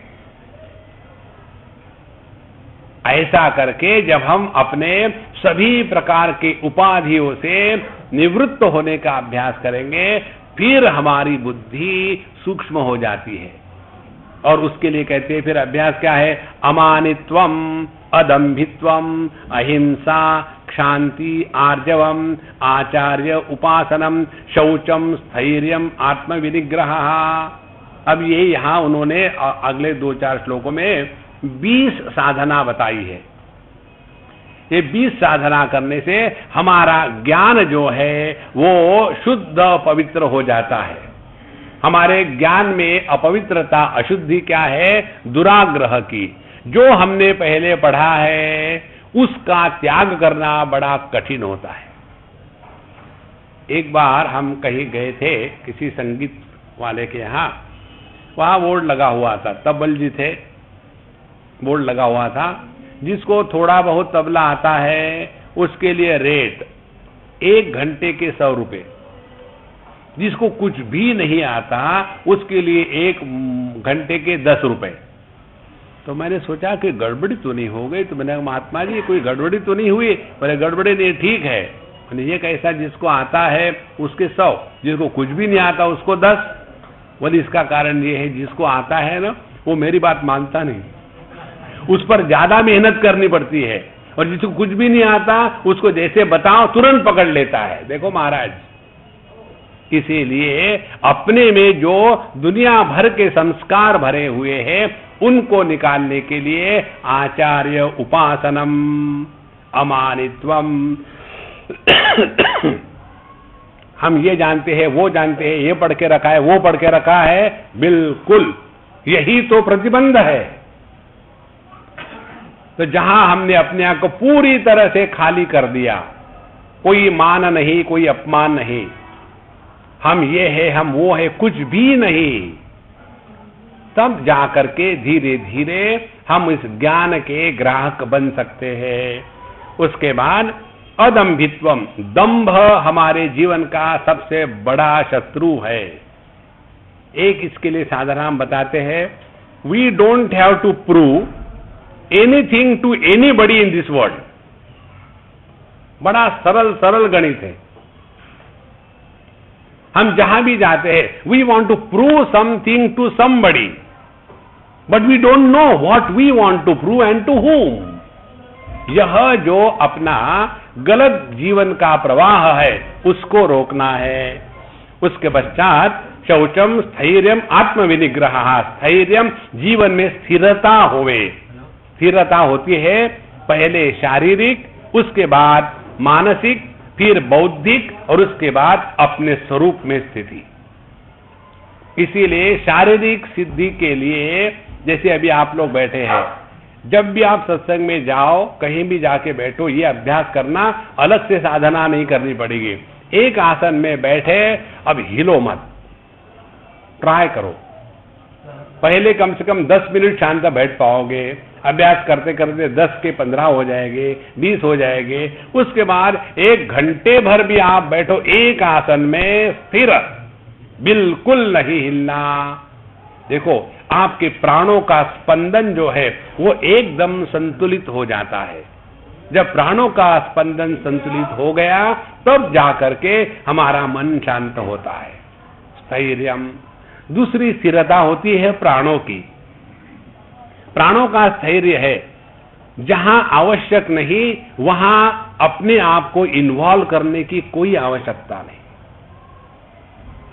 ऐसा करके जब हम अपने सभी प्रकार के उपाधियों से निवृत्त होने का अभ्यास करेंगे, फिर हमारी बुद्धि सूक्ष्म हो जाती है। और उसके लिए कहते हैं फिर अभ्यास क्या है? अमानित्वम, अदम्भित्वम, अहिंसा, क्षांति, आर्जवम, आचार्य उपासनम, शौचम, स्थैर्यम, आत्मविनिग्रह। अब ये यहां उन्होंने अगले 2-4 श्लोकों में 20 साधना बताई है। ये 20 साधना करने से हमारा ज्ञान जो है वो शुद्ध पवित्र हो जाता है। हमारे ज्ञान में अपवित्रता, अशुद्धि क्या है? दुराग्रह की। जो हमने पहले पढ़ा है उसका त्याग करना बड़ा कठिन होता है। एक बार हम कहीं गए थे किसी संगीत वाले के यहाँ, वहां बोर्ड लगा हुआ था, तबल जी थे, बोर्ड लगा हुआ था, जिसको थोड़ा बहुत तबला आता है उसके लिए रेट 1 घंटे के 100 रुपए, जिसको कुछ भी नहीं आता उसके लिए 1 घंटे के 10 रुपए। तो मैंने सोचा कि गड़बड़ी तो नहीं हो गई, तो मैंने कहा महात्मा जी कोई गड़बड़ी तो नहीं हुई? बोले गड़बड़ी नहीं, ठीक है। मैंने ये कैसा, जिसको आता है उसके 100, जिसको कुछ भी नहीं आता उसको 10। बोले इसका कारण ये है, जिसको आता है ना वो मेरी बात मानता नहीं, उस पर ज्यादा मेहनत करनी पड़ती है, और जिसको कुछ भी नहीं आता उसको जैसे बताओ तुरंत पकड़ लेता है। देखो महाराज, इसीलिए अपने में जो दुनिया भर के संस्कार भरे हुए हैं उनको निकालने के लिए आचार्य उपासनम अमानित्वम हम ये जानते हैं, वो जानते हैं, ये पढ़ के रखा है, वो पढ़ के रखा है, बिल्कुल यही तो प्रतिबंध है। तो जहां हमने अपने आप को पूरी तरह से खाली कर दिया, कोई मान नहीं, कोई अपमान नहीं, हम ये है, हम वो है, कुछ भी नहीं, तब जाकर के धीरे धीरे हम इस ज्ञान के ग्राहक बन सकते हैं। उसके बाद अदम्भित्वम, दंभ हमारे जीवन का सबसे बड़ा शत्रु है। एक इसके लिए साधारण हम बताते हैं, we don't have to prove anything to anybody in this world. बड़ा सरल सरल गणित है। हम जहां भी जाते हैं, we want to prove something to somebody, but we don't know what we want to prove and to whom। यह जो अपना गलत जीवन का प्रवाह है उसको रोकना है। उसके पश्चात शौचम स्थैर्यम आत्मविनिग्रह, स्थैर्यम जीवन में स्थिरता होवे। स्थिरता होती है पहले शारीरिक, उसके बाद मानसिक, फिर बौद्धिक, और उसके बाद अपने स्वरूप में स्थिति। इसीलिए शारीरिक सिद्धि के लिए, जैसे अभी आप लोग बैठे हैं, जब भी आप सत्संग में जाओ, कहीं भी जाके बैठो, ये अभ्यास करना, अलग से साधना नहीं करनी पड़ेगी। एक आसन में बैठे, अब हिलो मत, ट्राई करो। पहले कम से कम 10 मिनट शांत बैठ पाओगे, अभ्यास करते करते 10 के 15 हो जाएंगे, 20 हो जाएंगे। उसके बाद 1 घंटे भर भी आप बैठो एक आसन में स्थिर, बिल्कुल नहीं हिलना। देखो आपके प्राणों का स्पंदन जो है वो एकदम संतुलित हो जाता है। जब प्राणों का स्पंदन संतुलित हो गया तब जाकर के हमारा मन शांत होता है। स्थैर्यम, दूसरी स्थिरता होती है प्राणों की। प्राणों का स्थैर्य है, जहां आवश्यक नहीं वहां अपने आप को इन्वॉल्व करने की कोई आवश्यकता नहीं।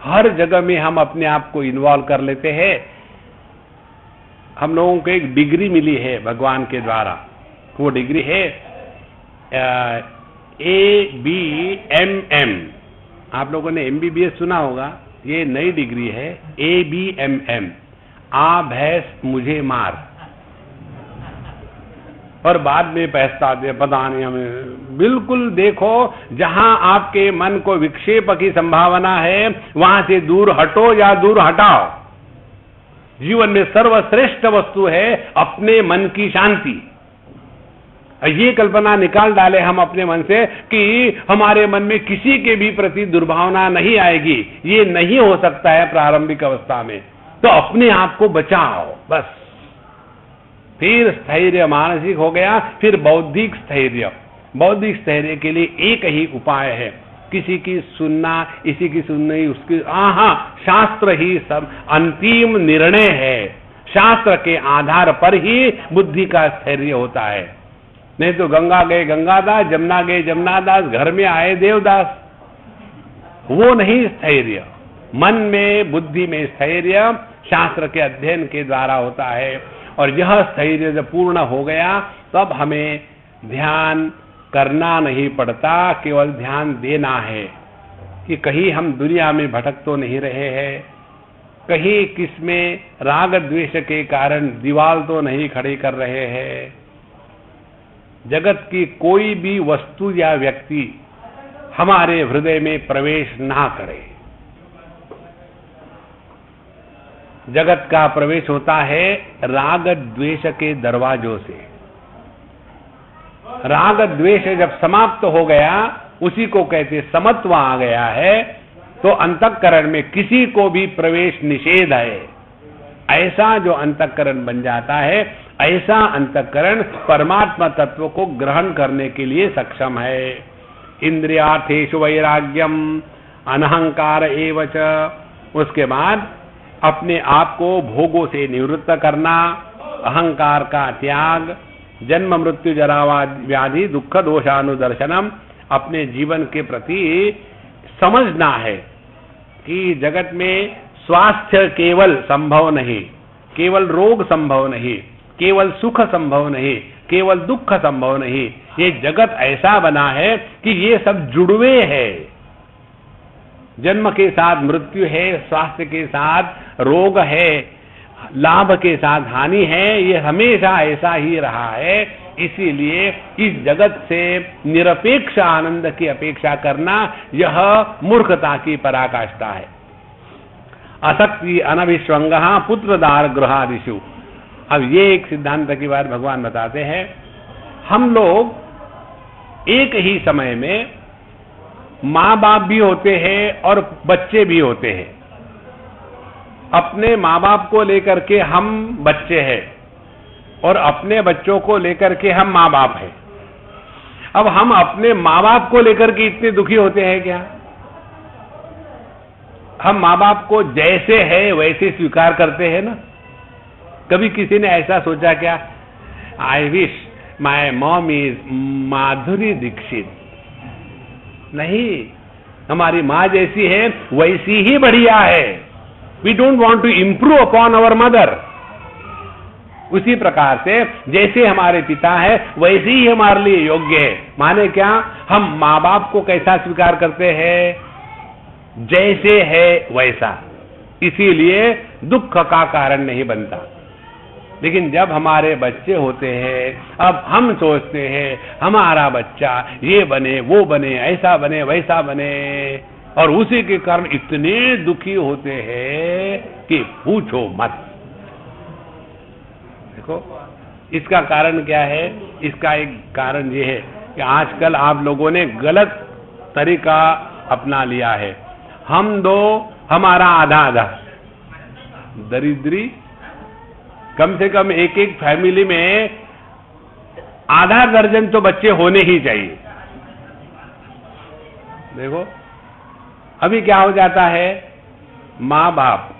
हर जगह में हम अपने आप को इन्वॉल्व कर लेते हैं। हम लोगों को एक डिग्री मिली है भगवान के द्वारा, वो डिग्री है ABMM। आप लोगों ने MBBS सुना होगा, ये नई डिग्री है ABMM, आ भैंस मुझे मार। और बाद में पछता दे, पता नहीं हमें। बिल्कुल देखो, जहां आपके मन को विक्षेप की संभावना है वहां से दूर हटो या दूर हटाओ। जीवन में सर्वश्रेष्ठ वस्तु है अपने मन की शांति। ये कल्पना निकाल डाले हम अपने मन से कि हमारे मन में किसी के भी प्रति दुर्भावना नहीं आएगी, ये नहीं हो सकता है प्रारंभिक अवस्था में। तो अपने आप को बचाओ बस। फिर स्थैर्य मानसिक हो गया, फिर बौद्धिक स्थैर्य। बौद्धिक स्थैर्य के लिए एक ही उपाय है, किसी की सुनना, इसी की सुननी, उसकी शास्त्र ही सब अंतिम निर्णय है। शास्त्र के आधार पर ही बुद्धि का स्थैर्य होता है। नहीं तो गंगा गए गंगादास, जमुना गए जमुनादास, घर में आए देवदास, वो नहीं स्थैर्य। मन में, बुद्धि में स्थैर्य शास्त्र के अध्ययन के द्वारा होता है। और यह स्थैर्य जब पूर्ण हो गया तब हमें ध्यान करना नहीं पड़ता, केवल ध्यान देना है कि कहीं हम दुनिया में भटक तो नहीं रहे हैं, कहीं किसमें राग द्वेष के कारण दीवार तो नहीं खड़ी कर रहे हैं। जगत की कोई भी वस्तु या व्यक्ति हमारे हृदय में प्रवेश ना करे। जगत का प्रवेश होता है राग द्वेष के दरवाजों से। राग द्वेष जब समाप्त हो गया, उसी को कहते समत्व आ गया है, तो अंतःकरण में किसी को भी प्रवेश निषेध है। ऐसा जो अंतःकरण बन जाता है, ऐसा अंतःकरण परमात्मा तत्व को ग्रहण करने के लिए सक्षम है। इंद्रियार्थेषु वैराग्यम अनहंकार एव च। उसके बाद अपने आप को भोगों से निवृत्त करना, अहंकार का त्याग, जन्म मृत्यु जरा व्याधि दुख दोषानुदर्शनम, अपने जीवन के प्रति समझना है कि जगत में स्वास्थ्य केवल संभव नहीं, केवल रोग संभव नहीं, केवल सुख संभव नहीं, केवल दुख संभव नहीं। ये जगत ऐसा बना है कि ये सब जुड़वे है। जन्म के साथ मृत्यु है, स्वास्थ्य के साथ रोग है, लाभ के साथ हानि है। ये हमेशा ऐसा ही रहा है। इसीलिए इस जगत से निरपेक्ष आनंद की अपेक्षा करना यह मूर्खता की पराकाष्ठा है। असक्ति अनभिष्वंग पुत्रदार गृहादिषु। अब ये एक सिद्धांत की बात भगवान बताते हैं। हम लोग एक ही समय में माँ बाप भी होते हैं और बच्चे भी होते हैं। अपने माँ बाप को लेकर के हम बच्चे हैं और अपने बच्चों को लेकर के हम माँ बाप हैं। अब हम अपने माँ बाप को लेकर के इतने दुखी होते हैं क्या? हम माँ बाप को जैसे है वैसे स्वीकार करते हैं ना। कभी किसी ने ऐसा सोचा क्या, I wish my mom is Madhuri Dixit? नहीं, हमारी माँ जैसी है वैसी ही बढ़िया है। We don't want to improve upon our mother. उसी प्रकार से जैसे हमारे पिता है वैसे ही हमारे लिए योग्य है। माने क्या, हम माँ बाप को कैसा स्वीकार करते हैं? जैसे है वैसा। इसीलिए दुख का कारण नहीं बनता। लेकिन जब हमारे बच्चे होते हैं, अब हम सोचते हैं हमारा बच्चा ये बने, वो बने, ऐसा बने, वैसा बने, और उसी के कारण इतने दुखी होते हैं कि पूछो मत। देखो, इसका कारण क्या है? इसका एक कारण ये है कि आजकल आप लोगों ने गलत तरीका अपना लिया है। हम दो, हमारा आधा आधा। दरिद्री, कम से कम एक एक फैमिली में आधा दर्जन तो बच्चे होने ही चाहिए। देखो, अभी क्या हो जाता है, माँ बाप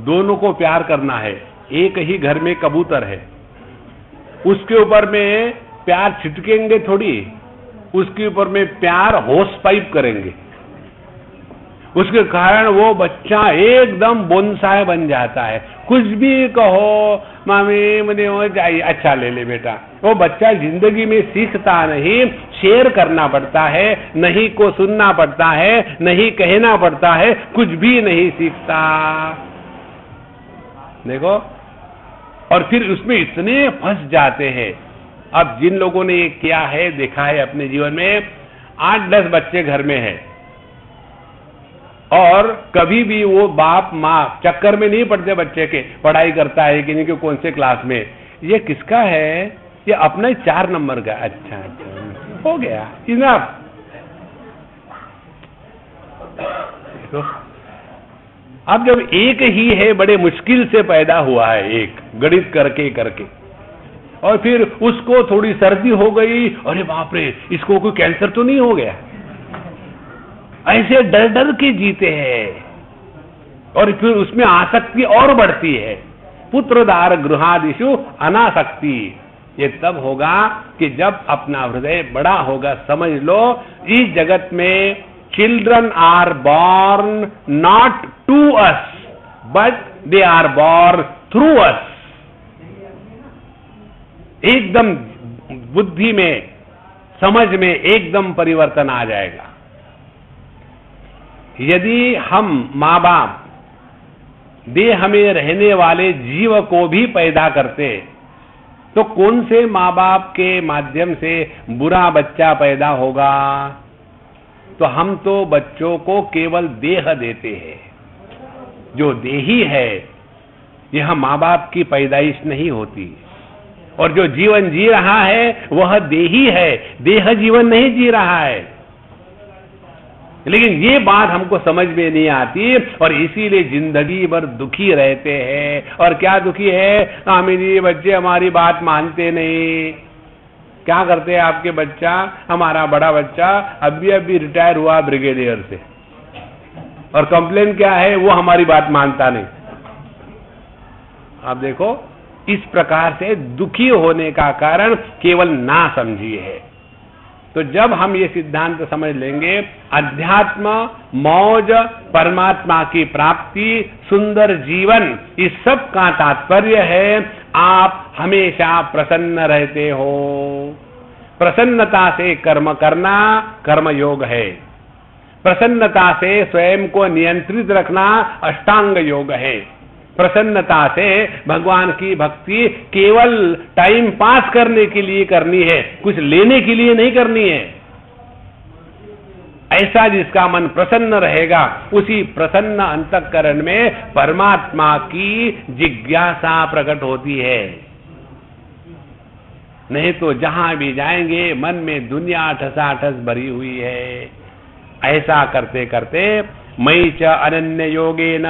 दोनों को प्यार करना है। एक ही घर में कबूतर है, उसके ऊपर में प्यार छिटकेंगे थोड़ी, उसके ऊपर में प्यार होस पाइप करेंगे। उसके कारण वो बच्चा एकदम बोनसाई बन जाता है। कुछ भी कहो, मामी मुझे वो चाहिए, अच्छा ले ले बेटा। वो बच्चा जिंदगी में सीखता नहीं, शेयर करना पड़ता है, नहीं को सुनना पड़ता है, नहीं कहना पड़ता है, कुछ भी नहीं सीखता। देखो, और फिर उसमें इतने फंस जाते हैं। अब जिन लोगों ने ये किया है, देखा है अपने जीवन में, 8-10 बच्चे घर में हैं और कभी भी वो बाप माँ चक्कर में नहीं पड़ते बच्चे के, पढ़ाई करता है कि नहीं, कि कौन से क्लास में, ये किसका है, ये अपना ही 4 नंबर का। अच्छा अच्छा, हो गया, इनफ। तो अब जब एक ही है, बड़े मुश्किल से पैदा हुआ है, एक गणित करके करके, और फिर उसको थोड़ी सर्दी हो गई, अरे बाप रे, इसको कोई कैंसर तो नहीं हो गया? ऐसे डर डर के जीते हैं और फिर उसमें आसक्ति और बढ़ती है। पुत्रदार गृहादिषु अनासक्ति। ये तब होगा कि जब अपना हृदय बड़ा होगा। समझ लो, इस जगत में children are born not to us but they are born through us. एकदम बुद्धि में, समझ में एकदम परिवर्तन आ जाएगा। यदि हम माँ बाप देह में रहने वाले जीव को भी पैदा करते, तो कौन से माँ बाप के माध्यम से बुरा बच्चा पैदा होगा? तो हम तो बच्चों को केवल देह देते हैं। जो देही है यह माँ बाप की पैदाइश नहीं होती। और जो जीवन जी रहा है वह देही है, देह जीवन नहीं जी रहा है। लेकिन ये बात हमको समझ में नहीं आती और इसीलिए जिंदगी भर दुखी रहते हैं। और क्या दुखी है? स्वामी जी बच्चे हमारी बात मानते नहीं। क्या करते हैं आपके बच्चा? हमारा बड़ा बच्चा अभी रिटायर हुआ ब्रिगेडियर से, और कंप्लेन क्या है? वो हमारी बात मानता नहीं। आप देखो, इस प्रकार से दुखी होने का कारण केवल ना समझी है। तो जब हम ये सिद्धांत समझ लेंगे, अध्यात्म, मौज, परमात्मा की प्राप्ति, सुंदर जीवन, इस सब का तात्पर्य है आप हमेशा प्रसन्न रहते हो। प्रसन्नता से कर्म करना कर्म योग है। प्रसन्नता से स्वयं को नियंत्रित रखना अष्टांग योग है। प्रसन्नता से भगवान की भक्ति केवल टाइम पास करने के लिए करनी है, कुछ लेने के लिए नहीं करनी है। ऐसा जिसका मन प्रसन्न रहेगा, उसी प्रसन्न अंतःकरण में परमात्मा की जिज्ञासा प्रकट होती है। नहीं तो जहां भी जाएंगे मन में दुनिया ठसाठस भरी हुई है। ऐसा करते करते मयि च अनन्य योगेन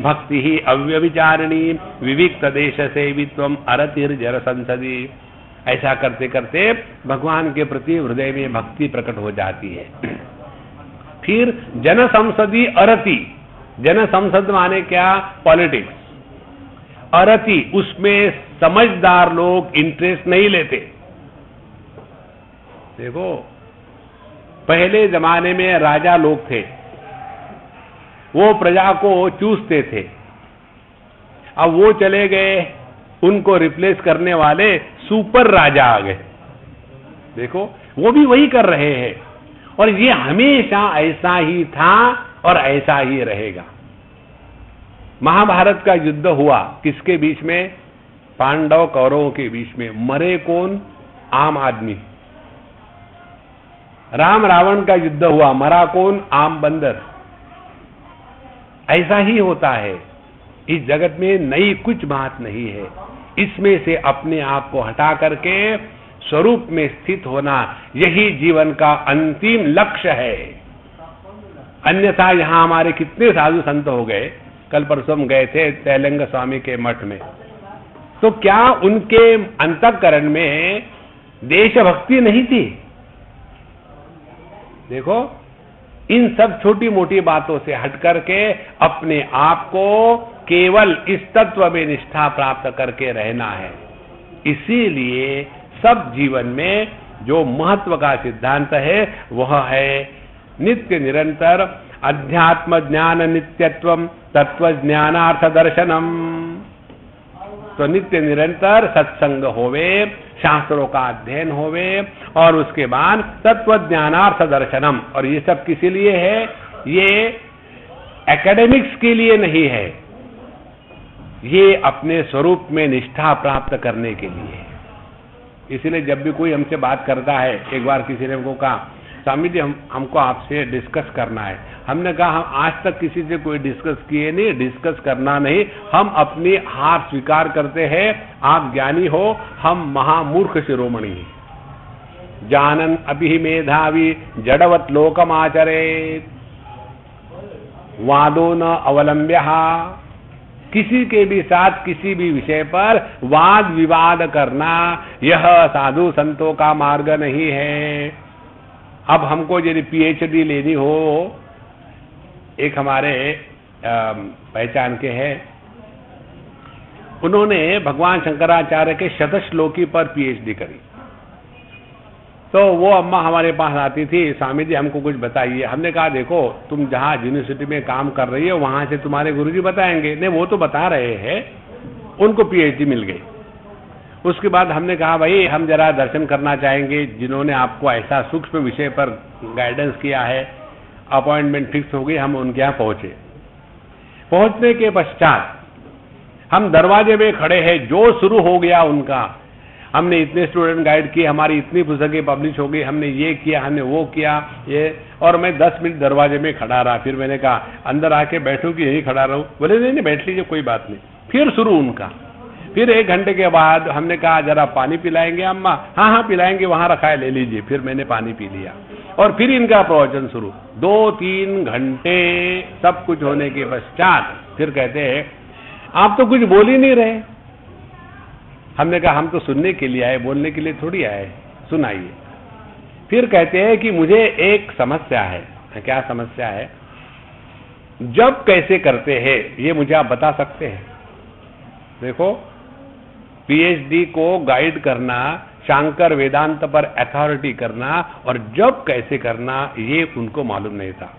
भक्ति ही अव्यभिचारिणी विविक्त देश सेवित्वम अरतिर्जर संसदी। ऐसा करते करते भगवान के प्रति हृदय में भक्ति प्रकट हो जाती है। फिर जन संसदी अरति। जन संसद माने क्या? पॉलिटिक्स। अरति, उसमें समझदार लोग इंटरेस्ट नहीं लेते। देखो, पहले जमाने में राजा लोग थे, वो प्रजा को चूसते थे। अब वो चले गए, उनको रिप्लेस करने वाले सुपर राजा आ गए। देखो, वो भी वही कर रहे हैं और ये हमेशा ऐसा ही था और ऐसा ही रहेगा। महाभारत का युद्ध हुआ किसके बीच में? पांडव कौरवों के बीच में। मरे कौन? आम आदमी। राम रावण का युद्ध हुआ, मरा कौन? आम बंदर। ऐसा ही होता है। इस जगत में नई कुछ बात नहीं है। इसमें से अपने आप को हटा करके स्वरूप में स्थित होना, यही जीवन का अंतिम लक्ष्य है। अन्यथा यहां हमारे कितने साधु संत हो गए। कल परसों हम गए थे तैलंग स्वामी के मठ में, तो क्या उनके अंतःकरण में देशभक्ति नहीं थी? देखो, इन सब छोटी मोटी बातों से हट करके अपने आप को केवल इस तत्व में निष्ठा प्राप्त करके रहना है। इसीलिए सब जीवन में जो महत्व का सिद्धांत है वह है नित्य निरंतर अध्यात्म ज्ञान नित्यत्वम तत्व ज्ञानार्थ दर्शनम। तो नित्य निरंतर सत्संग होवे, शास्त्रों का अध्ययन होवे और उसके बाद तत्व ज्ञानार्थ दर्शनम। और ये सब किस लिए है? ये एकेडमिक्स के लिए नहीं है, ये अपने स्वरूप में निष्ठा प्राप्त करने के लिए। इसलिए जब भी कोई हमसे बात करता है, एक बार किसी ने हमको कहा, स्वामी जी हमको आपसे डिस्कस करना है। हमने कहा हम आज तक किसी से कोई डिस्कस किए नहीं, डिस्कस करना नहीं, हम अपनी हार स्वीकार करते हैं। आप ज्ञानी हो, हम महामूर्ख शिरोमणि हैं। जानन अभि मेधावी जड़वत लोकमाचरेत वादो न अवलंब्य। किसी के भी साथ किसी भी विषय पर वाद विवाद करना यह साधु संतों का मार्ग नहीं है। अब हमको यदि पीएचडी लेनी हो, एक हमारे पहचान के हैं, उन्होंने भगवान शंकराचार्य के शतश्लोकी पर पीएचडी करी। तो वो अम्मा हमारे पास आती थी, स्वामी जी हमको कुछ बताइए। हमने कहा देखो, तुम जहां यूनिवर्सिटी में काम कर रही हो वहां से तुम्हारे गुरुजी बताएंगे। नहीं, वो तो बता रहे हैं, उनको पीएचडी मिल गई। उसके बाद हमने कहा भाई हम जरा दर्शन करना चाहेंगे, जिन्होंने आपको ऐसा सूक्ष्म विषय पर गाइडेंस किया है। अपॉइंटमेंट फिक्स हो गई, हम उनके यहाँ पहुंचे। पहुंचने के पश्चात हम दरवाजे में खड़े हैं, जो शुरू हो गया उनका, हमने इतने स्टूडेंट गाइड किए, हमारी इतनी पुस्तकें पब्लिश हो गई, हमने ये किया, हमने वो किया, ये। और मैं 10 मिनट दरवाजे में खड़ा रहा। फिर मैंने कहा अंदर आके बैठूं कि यही खड़ा रहूं? बोले नहीं नहीं बैठ लीजिए, कोई बात नहीं। फिर शुरू उनका। फिर 1 घंटे के बाद हमने कहा जरा पानी पिलाएंगे अम्मा? हाँ हाँ पिलाएंगे, वहां रखा है ले लीजिए। फिर मैंने पानी पी लिया और फिर इनका प्रवचन शुरू। 2-3 घंटे सब कुछ होने के पश्चात फिर कहते हैं आप तो कुछ बोल ही नहीं रहे। हमने कहा हम तो सुनने के लिए आए, बोलने के लिए थोड़ी आए, सुनाइए। फिर कहते हैं कि मुझे एक समस्या है। क्या समस्या है? जब कैसे करते हैं ये मुझे आप बता सकते हैं? देखो, पीएचडी को गाइड करना, शांकर वेदांत पर अथॉरिटी करना और जब कैसे करना ये उनको मालूम नहीं था।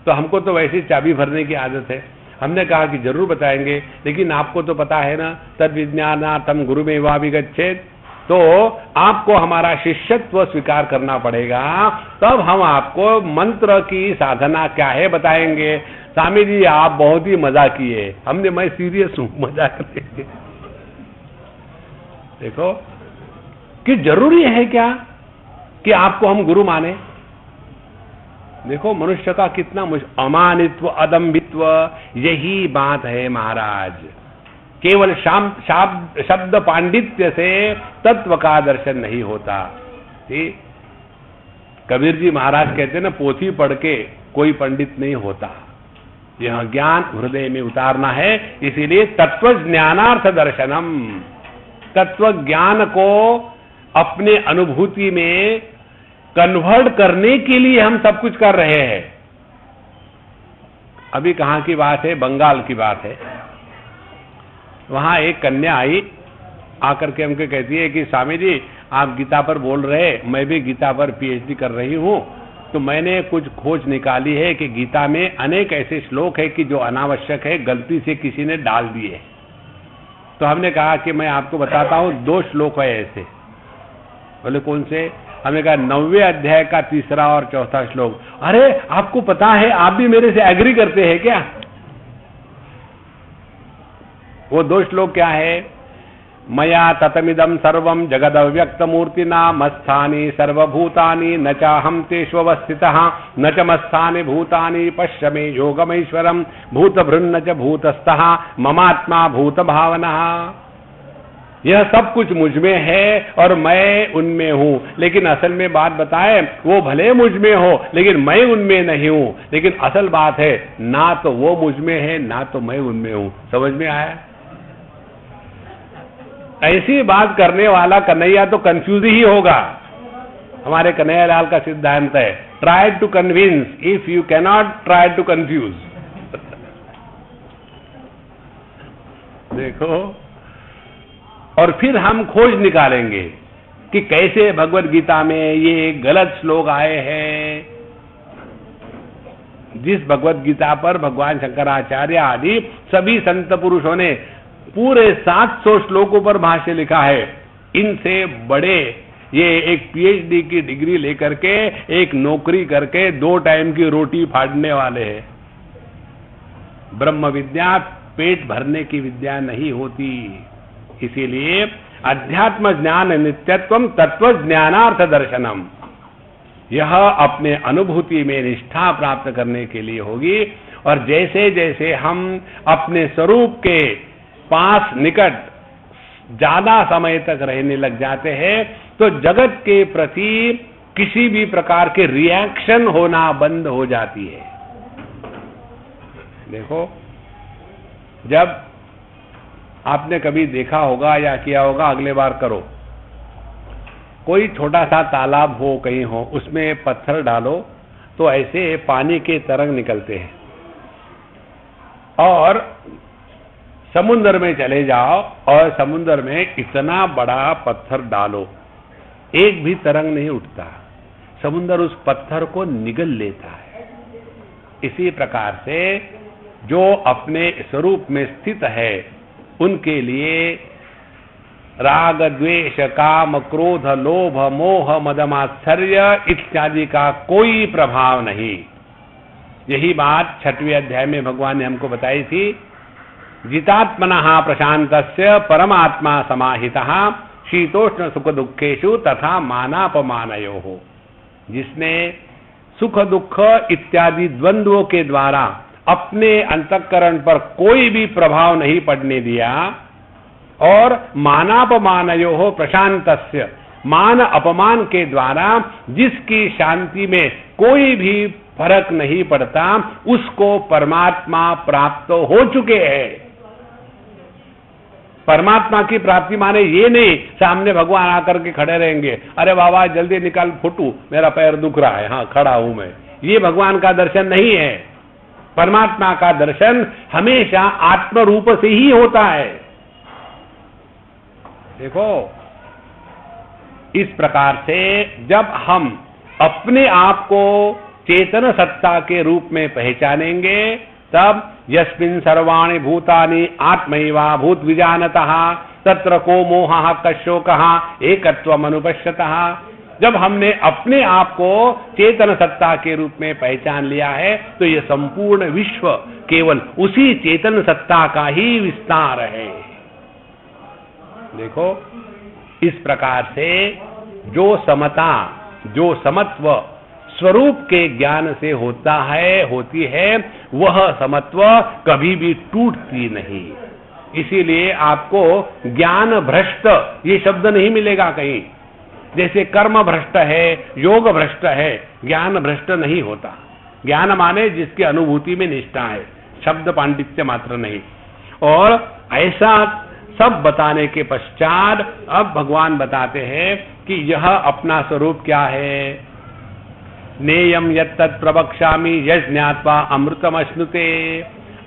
तो हमको तो वैसे चाबी भरने की आदत है। हमने कहा कि जरूर बताएंगे, लेकिन आपको तो पता है ना, तद विज्ञानातम गुरुमेवाभिगच्छेत्, तो आपको हमारा शिष्यत्व स्वीकार करना पड़ेगा, तब हम आपको मंत्र की साधना क्या है बताएंगे। स्वामी जी आप बहुत ही मजा किए। हमने, मैं सीरियस हूं, मजा करते। देखो कि जरूरी है क्या कि आपको हम गुरु माने? देखो मनुष्य का कितना अमानित्व, अदम्भित्व, यही बात है महाराज। केवल शब्द पांडित्य से तत्व का दर्शन नहीं होता। कबीर जी महाराज कहते हैं ना, पोथी पढ़ के कोई पंडित नहीं होता, यह ज्ञान हृदय में उतारना है। इसीलिए तत्व ज्ञानार्थ दर्शनम, तत्व ज्ञान को अपने अनुभूति में कन्वर्ट करने के लिए हम सब कुछ कर रहे हैं। अभी कहां की बात है? बंगाल की बात है। वहां एक कन्या आई, आकर के हमको कहती है कि स्वामी जी आप गीता पर बोल रहे, मैं भी गीता पर पीएचडी कर रही हूं, तो मैंने कुछ खोज निकाली है कि गीता में अनेक ऐसे श्लोक है कि जो अनावश्यक है, गलती से किसी ने डाल दिए। तो हमने कहा कि मैं आपको बताता हूं, 2 श्लोक है ऐसे। बोले कौन से? हमने कहा 9वें अध्याय का 3रा और 4था श्लोक। अरे आपको पता है, आप भी मेरे से एग्री करते हैं क्या? वो 2 श्लोक क्या है? मया ततमिदं सर्वं जगदव्यक्तमूर्तिना मत्स्थानि सर्वभूतानि न चाहं तेष्वस्थितः न च मत्स्थानि भूतानि पश्य मे योगमैश्वरं भूतभृन्न च भूतस्थः ममात्मा भूतभावनः। यह सब कुछ मुझ में है और मैं उनमें हूं। लेकिन असल में बात बताएं, वो भले मुझ में हो लेकिन मैं उनमें नहीं हूं। लेकिन असल बात है, ना तो वो मुझ में है ना तो मैं उनमें हूं। समझ में आया? ऐसी बात करने वाला कन्हैया तो कंफ्यूज ही होगा। हमारे कन्हैया लाल का सिद्धांत है, try to convince if you cannot try to confuse. देखो, और फिर हम खोज निकालेंगे कि कैसे भगवत गीता में ये गलत श्लोक आए हैं। जिस भगवत गीता पर भगवान शंकराचार्य आदि सभी संत पुरुषों ने पूरे 700 श्लोकों पर भाष्य लिखा है, इनसे बड़े ये एक पीएचडी की डिग्री लेकर के एक नौकरी करके 2 टाइम की रोटी फाड़ने वाले हैं। ब्रह्म विद्या पेट भरने की विद्या नहीं होती। इसीलिए अध्यात्म ज्ञान नित्यत्वम तत्व ज्ञानार्थ दर्शनम, यह अपने अनुभूति में निष्ठा प्राप्त करने के लिए होगी। और जैसे जैसे हम अपने स्वरूप के पास निकट ज्यादा समय तक रहने लग जाते हैं तो जगत के प्रति किसी भी प्रकार के रिएक्शन होना बंद हो जाती है। देखो, जब आपने कभी देखा होगा या किया होगा, अगले बार करो, कोई छोटा सा तालाब हो कहीं हो, उसमें पत्थर डालो तो ऐसे पानी के तरंग निकलते हैं। और समुद्र में चले जाओ और समुद्र में इतना बड़ा पत्थर डालो, एक भी तरंग नहीं उठता, समुद्र उस पत्थर को निगल लेता है। इसी प्रकार से जो अपने स्वरूप में स्थित है उनके लिए राग द्वेष काम क्रोध लोभ मोह मदमात्सर्य इत्यादि का कोई प्रभाव नहीं। यही बात 6वें अध्याय में भगवान ने हमको बताई थी। जितात्मनः प्रशांतस्य परमात्मा समाहितः शीतोष्ण सुख दुखेषु तथा मानापमानयोः। जिसने सुख दुख इत्यादि द्वंद्वों के द्वारा अपने अंतःकरण पर कोई भी प्रभाव नहीं पड़ने दिया और मानापमानयोः प्रशांतस्य, मान अपमान के द्वारा जिसकी शांति में कोई भी फर्क नहीं पड़ता, उसको परमात्मा प्राप्त हो चुके हैं। परमात्मा की प्राप्ति माने ये नहीं सामने भगवान आकर के खड़े रहेंगे, अरे बाबा जल्दी निकाल फोटो, मेरा पैर दुख रहा है, हाँ खड़ा हूं मैं। ये भगवान का दर्शन नहीं है। परमात्मा का दर्शन हमेशा आत्म रूप से ही होता है। देखो, इस प्रकार से जब हम अपने आप को चेतन सत्ता के रूप में पहचानेंगे, तब यस्मिन् सर्वाणि भूतानि आत्मैवा भूत विजानतः तत्र को मोहः कशोकः एकत्वम् अनुपश्यतः। जब हमने अपने आप को चेतन सत्ता के रूप में पहचान लिया है, तो यह संपूर्ण विश्व केवल उसी चेतन सत्ता का ही विस्तार है। देखो, इस प्रकार से जो समता, जो समत्व स्वरूप के ज्ञान से होती है, वह समत्व कभी भी टूटती नहीं। इसीलिए आपको ज्ञान भ्रष्ट ये शब्द नहीं मिलेगा कहीं। जैसे कर्म भ्रष्ट है, योग भ्रष्ट है, ज्ञान भ्रष्ट नहीं होता। ज्ञान माने जिसकी अनुभूति में निष्ठा है, शब्द पांडित्य मात्र नहीं। और ऐसा सब बताने के पश्चात अब भगवान बताते हैं कि यह अपना स्वरूप क्या है। नेयम यत्तत् प्रवक्ष्यामि यज्ञात्वा अमृतमश्नुते।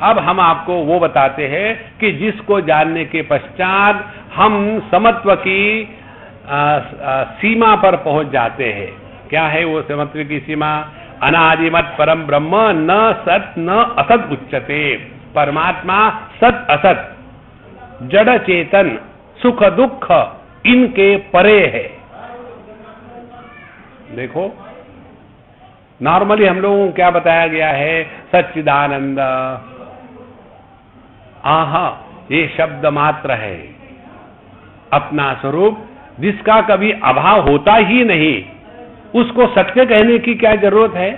अब हम आपको वो बताते हैं कि जिसको जानने के पश्चात हम समत्व की सीमा पर पहुंच जाते हैं। क्या है वो समत्व की सीमा? अनादिमत परम ब्रह्म न सत न असत उच्यते। परमात्मा सत असत, जड़ चेतन, सुख दुख इनके परे है। देखो, नॉर्मली हम लोगों को क्या बताया गया है? सच्चिदानंद। आहा, ये शब्द मात्र है। अपना स्वरूप जिसका कभी अभाव होता ही नहीं, उसको सत्य कहने की क्या जरूरत है?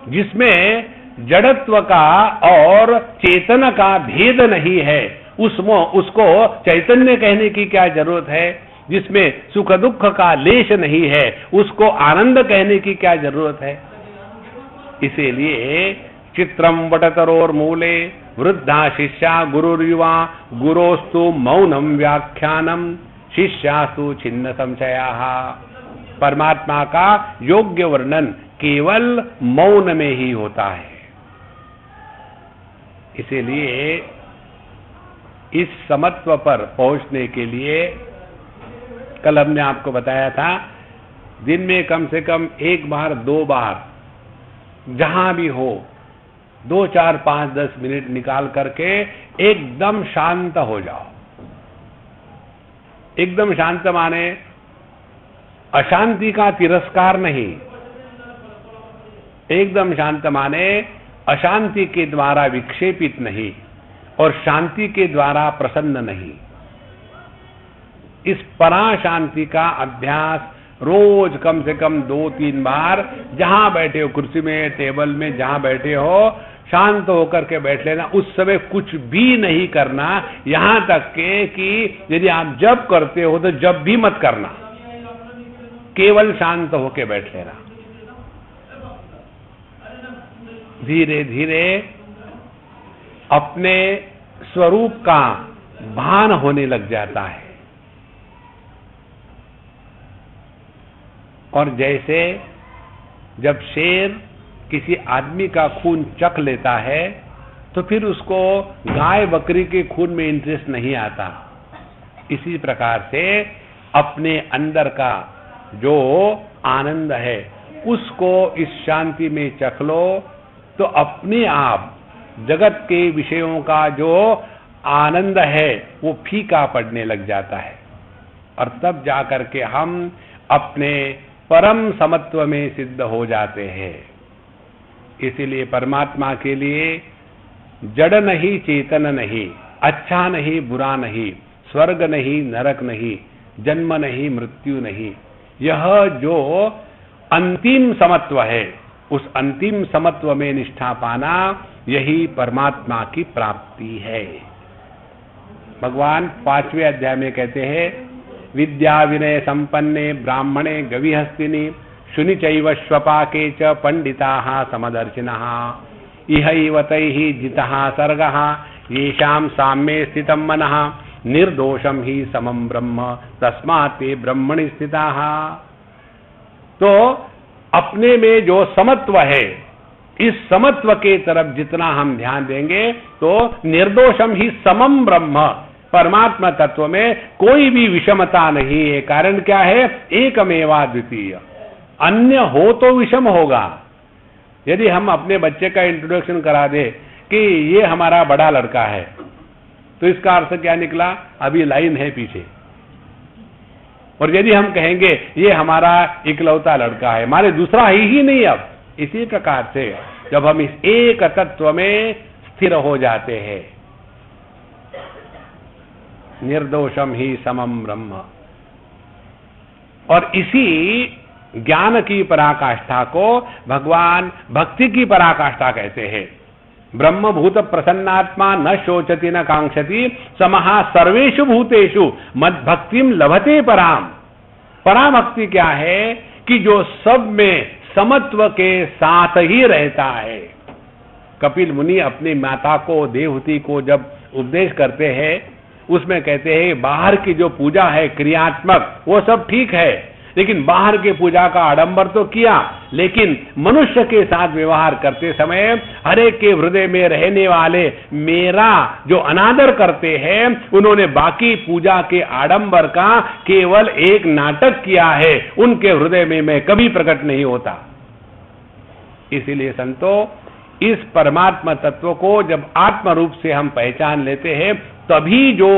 जिसमें जड़त्व का और चेतन का भेद नहीं है, उसको चैतन्य कहने की क्या जरूरत है? जिसमें सुख दुख का लेश नहीं है, उसको आनंद कहने की क्या जरूरत है? इसीलिए चित्रम वटतरोर मूले वृद्धा शिष्या गुरुर्युवा गुरोस्तु मौनम व्याख्यानम शिष्यास्तु छिन्न संशयाः। परमात्मा का योग्य वर्णन केवल मौन में ही होता है। इसीलिए इस समत्व पर पहुंचने के लिए कल हमने आपको बताया था, दिन में कम से कम एक बार, 2 बार, जहां भी हो 2, 4, 5, 10 मिनट निकाल करके एकदम शांत हो जाओ। एकदम शांत माने अशांति का तिरस्कार नहीं। एकदम शांत माने अशांति के द्वारा विक्षेपित नहीं और शांति के द्वारा प्रसन्न नहीं। इस पराशांति का अभ्यास रोज कम से कम 2-3 बार, जहां बैठे हो, कुर्सी में, टेबल में, जहां बैठे हो, शांत होकर के बैठ लेना। उस समय कुछ भी नहीं करना, यहां तक के कि यदि आप जप करते हो तो जप भी मत करना, केवल शांत होकर बैठ लेना। धीरे धीरे अपने स्वरूप का भान होने लग जाता है। और जैसे जब शेर किसी आदमी का खून चख लेता है, तो फिर उसको गाय बकरी के खून में इंटरेस्ट नहीं आता। इसी प्रकार से अपने अंदर का जो आनंद है, उसको इस शांति में चख लो, तो अपने आप जगत के विषयों का जो आनंद है वो फीका पड़ने लग जाता है। और तब जाकर के हम अपने परम समत्व में सिद्ध हो जाते हैं। इसीलिए परमात्मा के लिए जड़ नहीं, चेतन नहीं, अच्छा नहीं, बुरा नहीं, स्वर्ग नहीं, नरक नहीं, जन्म नहीं, मृत्यु नहीं, यह जो अंतिम समत्व है, उस अंतिम समत्व में निष्ठा पाना, यही परमात्मा की प्राप्ति है। भगवान 5वें अध्याय में कहते हैं, विद्या विनय संपन्ने ब्राह्मणे गविहस्तिनि शुनिचैव श्वपाके च पंडिताः समदर्शिनः इहैव तैः जितः सर्गः येषां साम्ये स्थितं मनः निर्दोषं ही समं ब्रह्म तस्मात् ते ब्रह्मणि स्थिताः। तो अपने में जो समत्व है, इस समत्व के तरफ जितना हम ध्यान देंगे तो निर्दोषम ही समम ब्रह्म, परमात्मा तत्व में कोई भी विषमता नहीं है। कारण क्या है? एकमेवा द्वितीय, अन्य हो तो विषम होगा। यदि हम अपने बच्चे का इंट्रोडक्शन करा दे कि ये हमारा बड़ा लड़का है, तो इसका अर्थ क्या निकला? अभी लाइन है पीछे। और यदि हम कहेंगे ये हमारा इकलौता लड़का है, माने दूसरा ही नहीं। अब इसी प्रकार से जब हम इस एक तत्व में स्थिर हो जाते हैं, निर्दोषम ही समम ब्रह्म, और इसी ज्ञान की पराकाष्ठा को भगवान भक्ति की पराकाष्ठा कहते हैं। ब्रह्म भूत प्रसन्नात्मा न शोचति न कांक्षति समहा सर्वेषु भूतेषु मद भक्तिम लभते पराम। पराभक्ति क्या है? कि जो सब में समत्व के साथ ही रहता है। कपिल मुनि अपनी माता को, देवहूति को जब उपदेश करते हैं, उसमें कहते हैं बाहर की जो पूजा है क्रियात्मक, वो सब ठीक है, लेकिन बाहर के पूजा का आडंबर तो किया, लेकिन मनुष्य के साथ व्यवहार करते समय हर एक के हृदय में रहने वाले मेरा जो अनादर करते हैं, उन्होंने बाकी पूजा के आडंबर का केवल एक नाटक किया है, उनके हृदय में मैं कभी प्रकट नहीं होता। इसीलिए संतो, इस परमात्मा तत्व को जब आत्म रूप से हम पहचान लेते हैं, तभी जो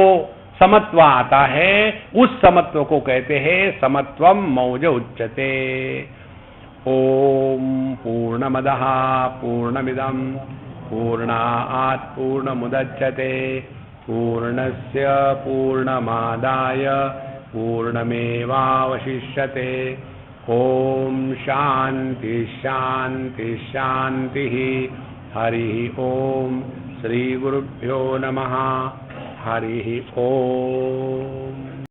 समत्व आता है, उस समत्व को कहते हैं समत्वम मौज उच्यते। ओम पूर्णमदः पूर्णमिदं पूर्णात् पूर्णमुदच्यते पूर्णस्य पूर्णमादाय पूर्णमेवावशिष्यते। ओम शांति शांति शांति। हरि ओम। श्री गुरुभ्यो नमः। हरि ओम।